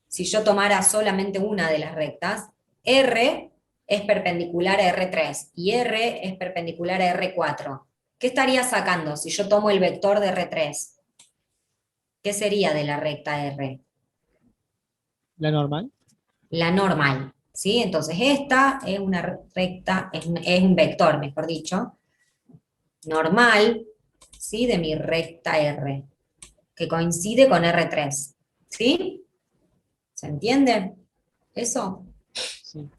si yo tomara solamente una de las rectas, R es perpendicular a R3 y R es perpendicular a R4. ¿Qué estaría sacando si yo tomo el vector de R3? ¿Qué sería de la recta R? ¿La normal? La normal, ¿sí? Entonces esta es una recta, es un vector, mejor dicho, normal, ¿sí? De mi recta R, que coincide con R3. ¿Sí? ¿Se entiende eso? Sí.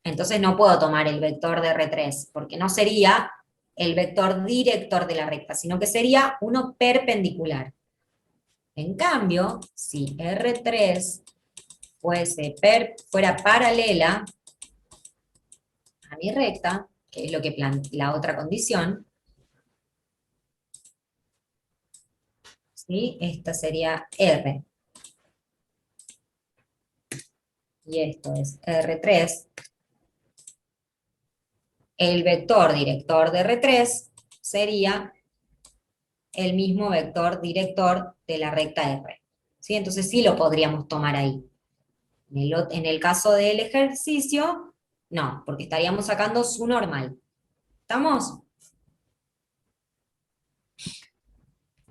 Entonces no puedo tomar el vector de R3, porque no sería el vector director de la recta, sino que sería uno perpendicular. En cambio, si R3 fuera paralela a mi recta, que es lo que la otra condición, ¿sí? Esta sería R. Y esto es R3. El vector director de R3 sería el mismo vector director de la recta R. ¿Sí? Entonces sí lo podríamos tomar ahí. En el caso del ejercicio, no, porque estaríamos sacando su normal. ¿Estamos?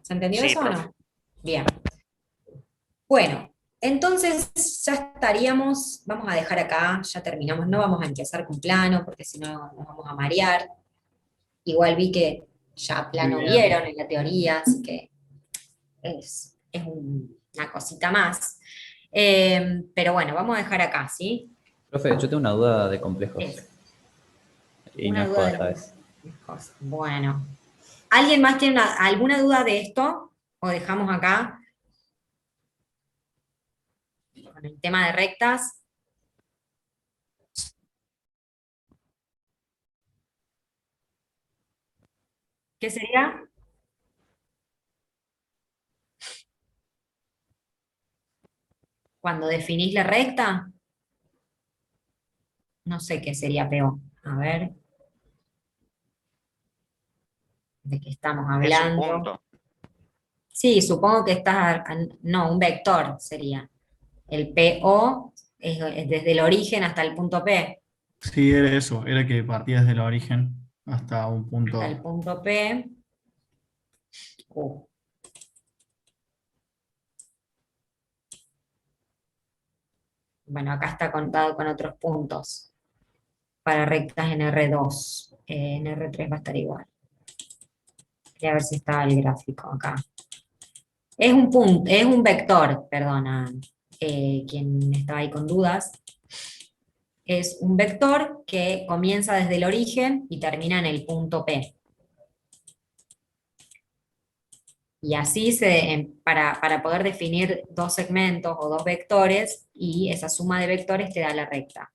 ¿Se entendió Sí, eso o profe. no? Bien. Bueno, entonces ya estaríamos, vamos a dejar acá, ya terminamos, no vamos a empezar con plano, porque si no nos vamos a marear. Igual vi que ya plano Muy bien. vieron en la teoría, así que es una cosita más. Pero bueno, vamos a dejar acá, ¿sí? Profe, yo tengo una duda de complejos. Es Y no una es duda joda de esta los vez. complejos. Bueno. ¿Alguien más tiene alguna duda de esto? ¿O dejamos acá con el tema de rectas? ¿Qué sería? Cuando definís la recta, no sé qué sería peor. A ver, ¿de qué estamos Es un hablando? punto. Sí, supongo que no, un vector sería. El PO es desde el origen hasta el punto P. Sí, era eso, era que partía desde el origen hasta un Hasta el punto. punto P. Bueno, acá está contado con otros puntos para rectas en R2. En R3 va a estar igual. Quería ver si estaba el gráfico acá. Es un punto, es un vector, perdona, quien estaba ahí con dudas. Es un vector que comienza desde el origen y termina en el punto P. Y así para poder definir dos segmentos o dos vectores, y esa suma de vectores te da la recta.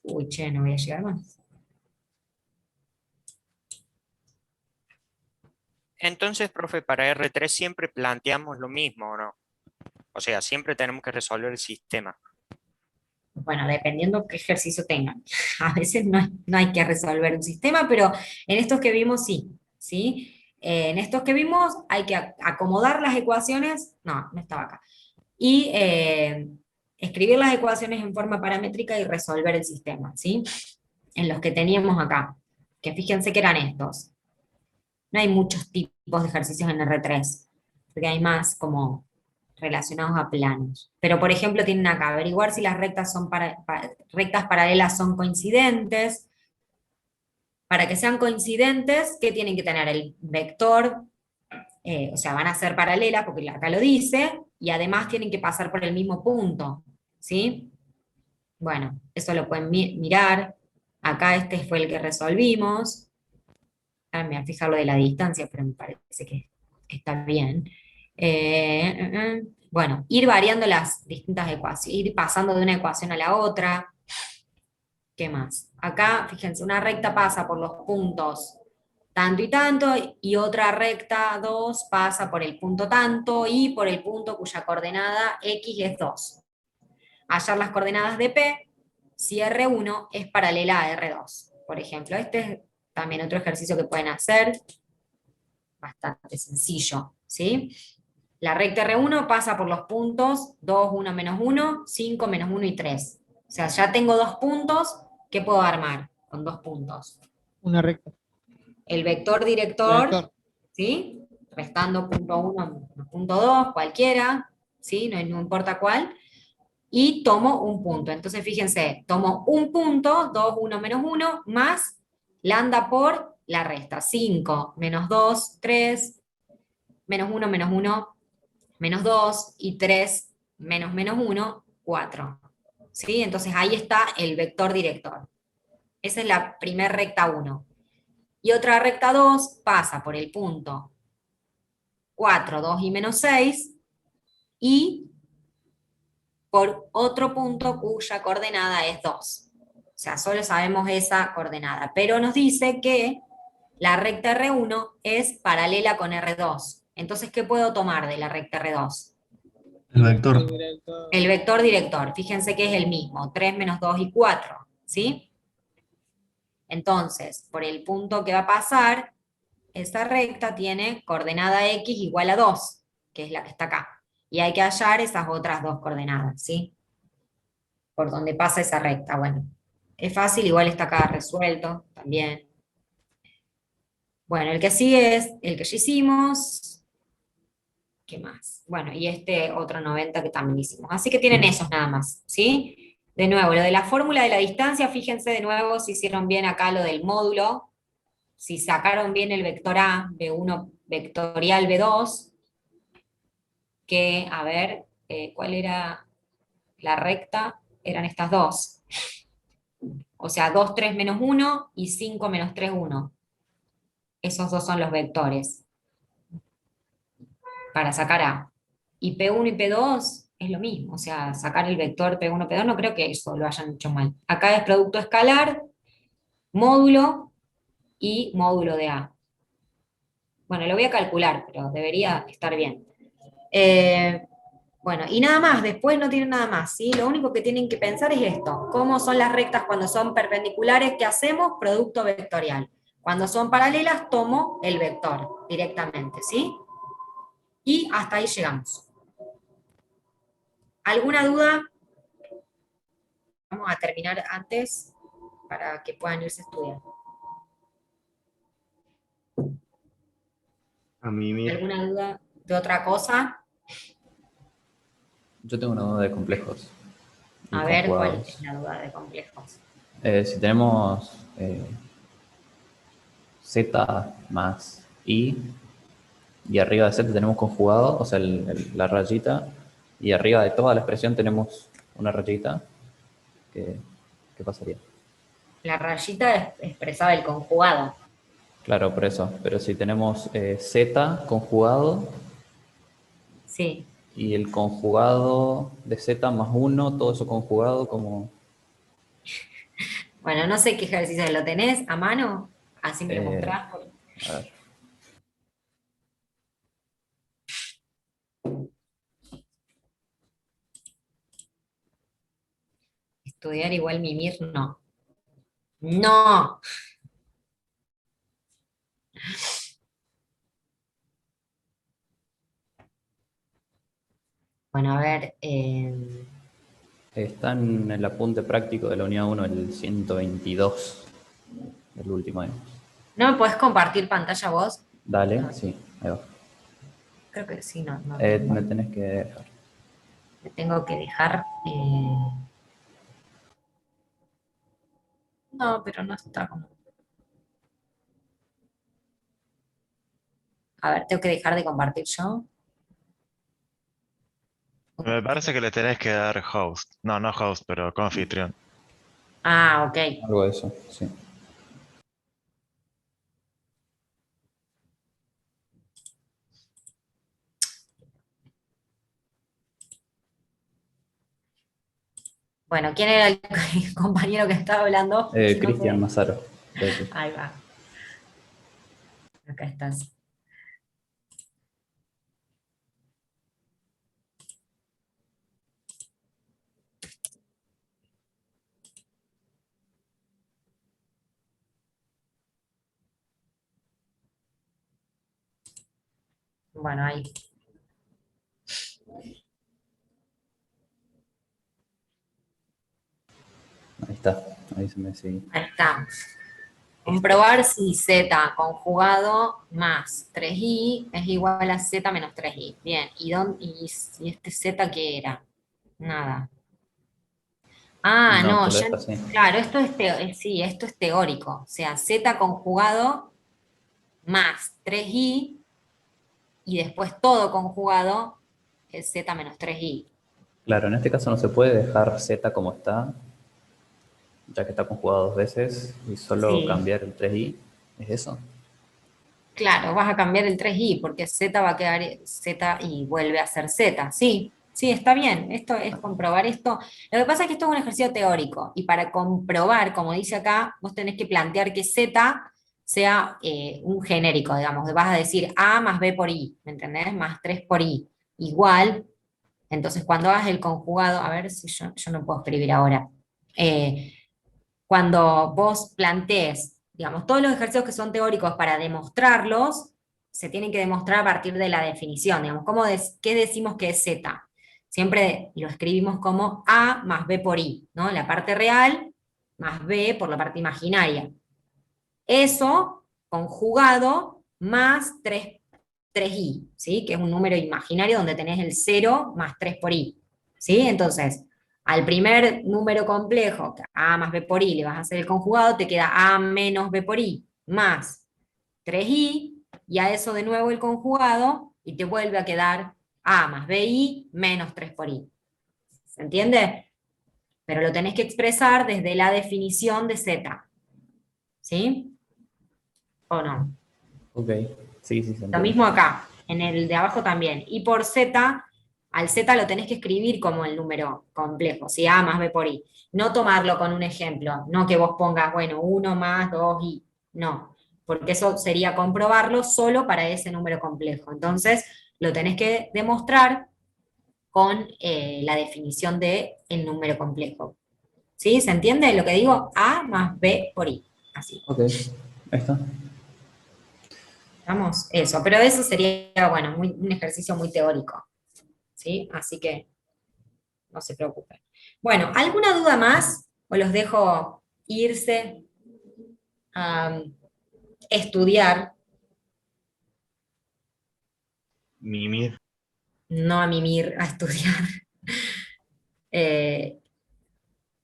Uy, che, no voy a llegar más. Entonces, profe, para R3 siempre planteamos lo mismo, ¿o no? O sea, siempre tenemos que resolver el sistema. Bueno, dependiendo qué ejercicio tengan. A veces no hay que resolver un sistema, pero en estos que vimos sí, ¿sí? En estos que vimos hay que acomodar las ecuaciones, no estaba acá, y escribir las ecuaciones en forma paramétrica y resolver el sistema, ¿sí? En los que teníamos acá, que fíjense que eran estos. No hay muchos tipos de ejercicios en R3, porque hay más como relacionados a planos. Pero, por ejemplo, tienen acá, averiguar si las rectas, rectas paralelas son coincidentes. Para que sean coincidentes, ¿qué tienen que tener? El vector, o sea, van a ser paralelas, porque acá lo dice, y además tienen que pasar por el mismo punto, ¿sí? Bueno, eso lo pueden mirar. Acá este fue el que resolvimos. Ahora me voy a fijar lo de la distancia, pero me parece que está bien. Bueno, ir variando las distintas ecuaciones, ir pasando de una ecuación a la otra. ¿Qué más? Acá, fíjense, una recta pasa por los puntos tanto y tanto, y otra recta 2 pasa por el punto tanto y por el punto cuya coordenada x es 2. Hallar las coordenadas de P si R1 es paralela a R2. Por ejemplo, este es también otro ejercicio que pueden hacer, bastante sencillo, ¿sí? La recta R1 pasa por los puntos 2, 1, menos 1, 5, menos 1 y 3. O sea, ya tengo dos puntos, ¿qué puedo armar con dos puntos? Una recta. El vector director, Vector. ¿sí? Restando punto 1, punto 2, cualquiera, ¿sí? No importa cuál. Y tomo un punto. Entonces, fíjense, tomo un punto, 2, 1, menos 1, más lambda por la resta. 5, menos 2, 3, menos 1, menos 1, menos 2, y 3, menos menos 1, 4. ¿Sí? Entonces ahí está el vector director. Esa es la primera recta 1. Y otra recta 2 pasa por el punto 4, 2 y menos 6, y por otro punto cuya coordenada es 2. O sea, solo sabemos esa coordenada. Pero nos dice que la recta R1 es paralela con R2. Entonces, ¿qué puedo tomar de la recta R2? El vector. El vector director. Fíjense que es el mismo, 3 menos 2 y 4. ¿Sí? Entonces, por el punto que va a pasar, esa recta tiene coordenada X igual a 2, que es la que está acá. Y hay que hallar esas otras dos coordenadas, ¿sí? Por donde pasa esa recta. Bueno, es fácil, igual está acá resuelto también. Bueno, el que sigue es el que ya hicimos. ¿Qué más? Bueno, y este otro 90 que también hicimos. Así que tienen esos nada más, ¿sí? De nuevo, lo de la fórmula de la distancia, fíjense de nuevo si hicieron bien acá lo del módulo, si sacaron bien el vector A, B1 vectorial B2, que, a ver, ¿cuál era la recta? Eran estas dos. O sea, 2, 3, menos 1 y 5, menos 3, 1. Esos dos son los vectores para sacar A. Y P1 y P2 es lo mismo, o sea, sacar el vector P1, P2, no creo que eso lo hayan hecho mal. Acá es producto escalar, módulo y módulo de A. Bueno, lo voy a calcular, pero debería estar bien. Bueno, y nada más, después no tienen nada más, ¿sí? Lo único que tienen que pensar es esto: ¿cómo son las rectas cuando son perpendiculares? ¿Qué hacemos? Producto vectorial. Cuando son paralelas, tomo el vector directamente, ¿sí? Y hasta ahí llegamos. ¿Alguna duda? Vamos a terminar antes para que puedan irse a estudiar. A mí ¿Alguna duda de otra cosa? Yo tengo una duda de complejos. y A ver, ¿cuál conjugados. es la duda de complejos? Si tenemos z más i, y arriba de z tenemos conjugado, o sea, la rayita, y arriba de toda la expresión tenemos una rayita, ¿qué pasaría? La rayita expresaba el conjugado. Claro, por eso. Pero si tenemos z conjugado, Sí. y el conjugado de z más 1, todo eso conjugado como... Bueno, no sé qué ejercicio lo tenés a mano, así me lo mostrás. A ver. Estudiar igual mimir, no. ¡No! Bueno, a ver. Está en el apunte práctico de la unidad 1, el 122, el último año. ¿No me podés compartir pantalla vos? Dale, sí, ahí va. Creo que sí, no. Me tenés que dejar. Me tengo que dejar. No, pero no está como. A ver, tengo que dejar de compartir yo. Me parece que le tenés que dar host. No, no host, pero confitrión. Ah, ok. Algo de eso, sí. Bueno, ¿quién era el compañero que estaba hablando? Cristian Mazaro. Ahí va. Acá estás. Bueno, ahí. Ahí está, ahí se me sigue. Ahí está. Comprobar si z conjugado más 3i es igual a z menos 3i. Bien, ¿y si este z qué era? Nada. Ah, No, no, pero ya, esta sí. claro, esto es, sí, esto es teórico. O sea, z conjugado más 3i y después todo conjugado es z menos 3i. Claro, en este caso no se puede dejar z como está, ya que está conjugado 2 veces, y solo Sí. cambiar el 3i. ¿Es eso? Claro, vas a cambiar el 3i porque z va a quedar z y vuelve a ser z. Sí, sí, está bien. Esto es comprobar esto. Lo que pasa es que esto es un ejercicio teórico y para comprobar, como dice acá, vos tenés que plantear que z sea un genérico, digamos. Vas a decir a más b por i, ¿me entendés? Más 3 por i. Igual, entonces cuando hagas el conjugado, a ver si yo no puedo escribir ahora. Cuando vos plantees, digamos, todos los ejercicios que son teóricos para demostrarlos, se tienen que demostrar a partir de la definición, digamos, ¿qué decimos que es z? Siempre lo escribimos como a más b por i, ¿no? La parte real más b por la parte imaginaria. Eso conjugado más 3i, ¿sí? Que es un número imaginario donde tenés el 0 más 3 por i, ¿sí? Entonces, al primer número complejo, que a más b por i, le vas a hacer el conjugado, te queda a menos b por i más 3i, y a eso de nuevo el conjugado, y te vuelve a quedar a más bi menos 3 por i. ¿Se entiende? Pero lo tenés que expresar desde la definición de z. ¿Sí? ¿O no? Ok, sí, se Lo entiende. mismo acá, en el de abajo también. Y por z, al z lo tenés que escribir como el número complejo, ¿sí? A más b por i. No tomarlo con un ejemplo, no que vos pongas, bueno, 1 más 2i. No, porque eso sería comprobarlo solo para ese número complejo. Entonces, lo tenés que demostrar con la definición de el número complejo. ¿Sí? ¿Se entiende lo que digo? A más b por i. Así. Ok, ahí está. Vamos, eso, pero eso sería, bueno, un ejercicio muy teórico, ¿sí? Así que no se preocupen. Bueno, ¿alguna duda más? O los dejo irse a estudiar, Mimir. no a mimir, a estudiar.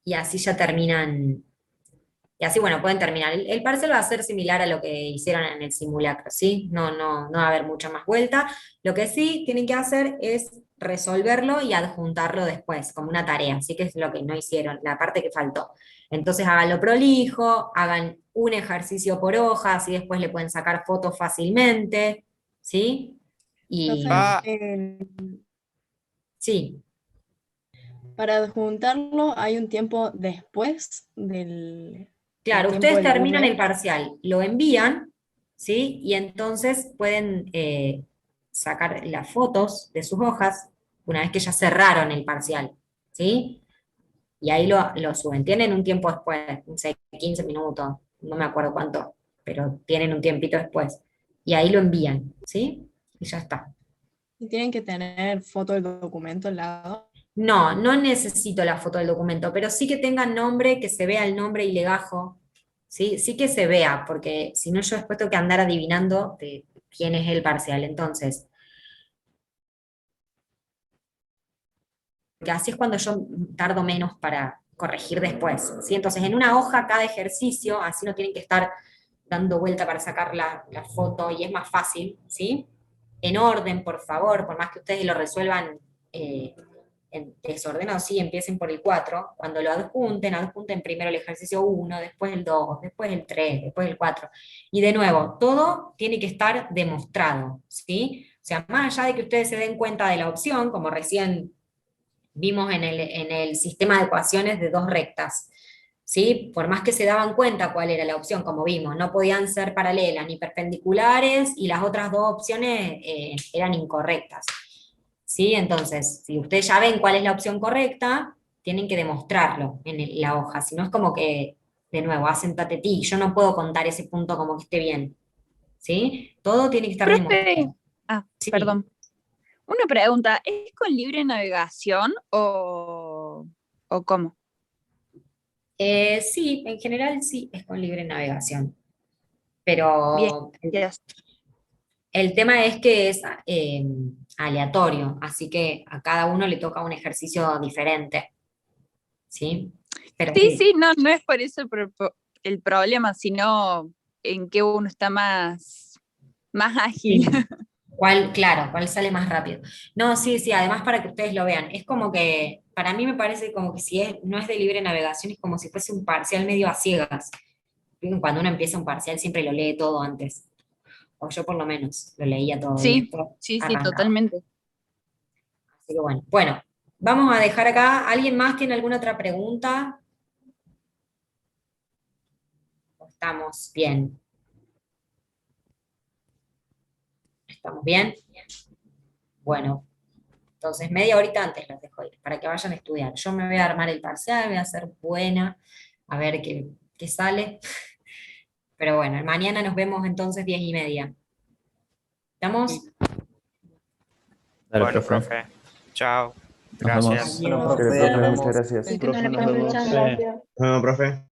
Y así ya terminan, y así, bueno, pueden terminar. El parcial va a ser similar a lo que hicieron en el simulacro, ¿sí? No va a haber mucha más vuelta. Lo que sí tienen que hacer es resolverlo y adjuntarlo después, como una tarea, así que es lo que no hicieron, la parte que faltó. Entonces háganlo prolijo, hagan un ejercicio por hoja, así después le pueden sacar fotos fácilmente, ¿sí? Y sí, Para adjuntarlo hay un tiempo después del claro, tiempo ustedes del terminan el bucle. parcial, lo envían, ¿sí? Y entonces pueden sacar las fotos de sus hojas una vez que ya cerraron el parcial, ¿sí? Y ahí lo suben. Tienen un tiempo después, no sé, 15 minutos, no me acuerdo cuánto, pero tienen un tiempito después. Y ahí lo envían, ¿sí? Y ya está. Y tienen que tener foto del documento al lado. No, no necesito la foto del documento, pero sí que tenga nombre, que se vea el nombre y legajo, ¿sí? Sí que se vea, porque si no yo después tengo que andar adivinando de quién es el parcial. Entonces, porque así es cuando yo tardo menos para corregir después, ¿sí? Entonces, en una hoja cada ejercicio, así no tienen que estar dando vuelta para sacar la foto y es más fácil, ¿sí? En orden, por favor, por más que ustedes lo resuelvan desordenado, sí, empiecen por el 4, cuando lo adjunten primero el ejercicio 1, después el 2, después el 3, después el 4, y de nuevo, todo tiene que estar demostrado, ¿sí? O sea, más allá de que ustedes se den cuenta de la opción, como recién vimos en el sistema de ecuaciones de dos rectas, ¿sí? Por más que se daban cuenta cuál era la opción, como vimos, no podían ser paralelas ni perpendiculares, y las otras dos opciones eran incorrectas. ¿Sí? Entonces, si ustedes ya ven cuál es la opción correcta, tienen que demostrarlo en la hoja, si no es como que, de nuevo, hacen tatetí, yo no puedo contar ese punto como que esté bien, ¿sí? Todo tiene que estar demostrado. Sí. Perdón. Una pregunta, ¿es con libre navegación o cómo? Sí, en general sí, es con libre navegación, pero Bien. el tema es que es aleatorio, así que a cada uno le toca un ejercicio diferente. ¿Sí? Pero Sí, no es por eso el problema, sino en que uno está más ágil. Claro, cuál sale más rápido. No, sí, sí, además para que ustedes lo vean, es como que, para mí me parece como que no es de libre navegación, es como si fuese un parcial medio a ciegas. Cuando uno empieza un parcial siempre lo lee todo antes, o yo por lo menos lo leía todo. Y Sí, después sí, arrancaba. totalmente. Así que bueno, vamos a dejar acá. ¿Alguien más tiene alguna otra pregunta? ¿Estamos bien? ¿Estamos bien? Bueno, entonces media horita antes los dejo ir, para que vayan a estudiar. Yo me voy a armar el parcial, voy a ser buena, a ver qué sale. Pero bueno, mañana nos vemos entonces 10:30. ¿Estamos? Dale, Bueno, profe. profe. Chao. Nos vemos. Gracias. Bueno, Adiós. profe, Nos muchas vemos. gracias. Que no le Nos pongan vemos. muchas gracias. Nos vemos, profe.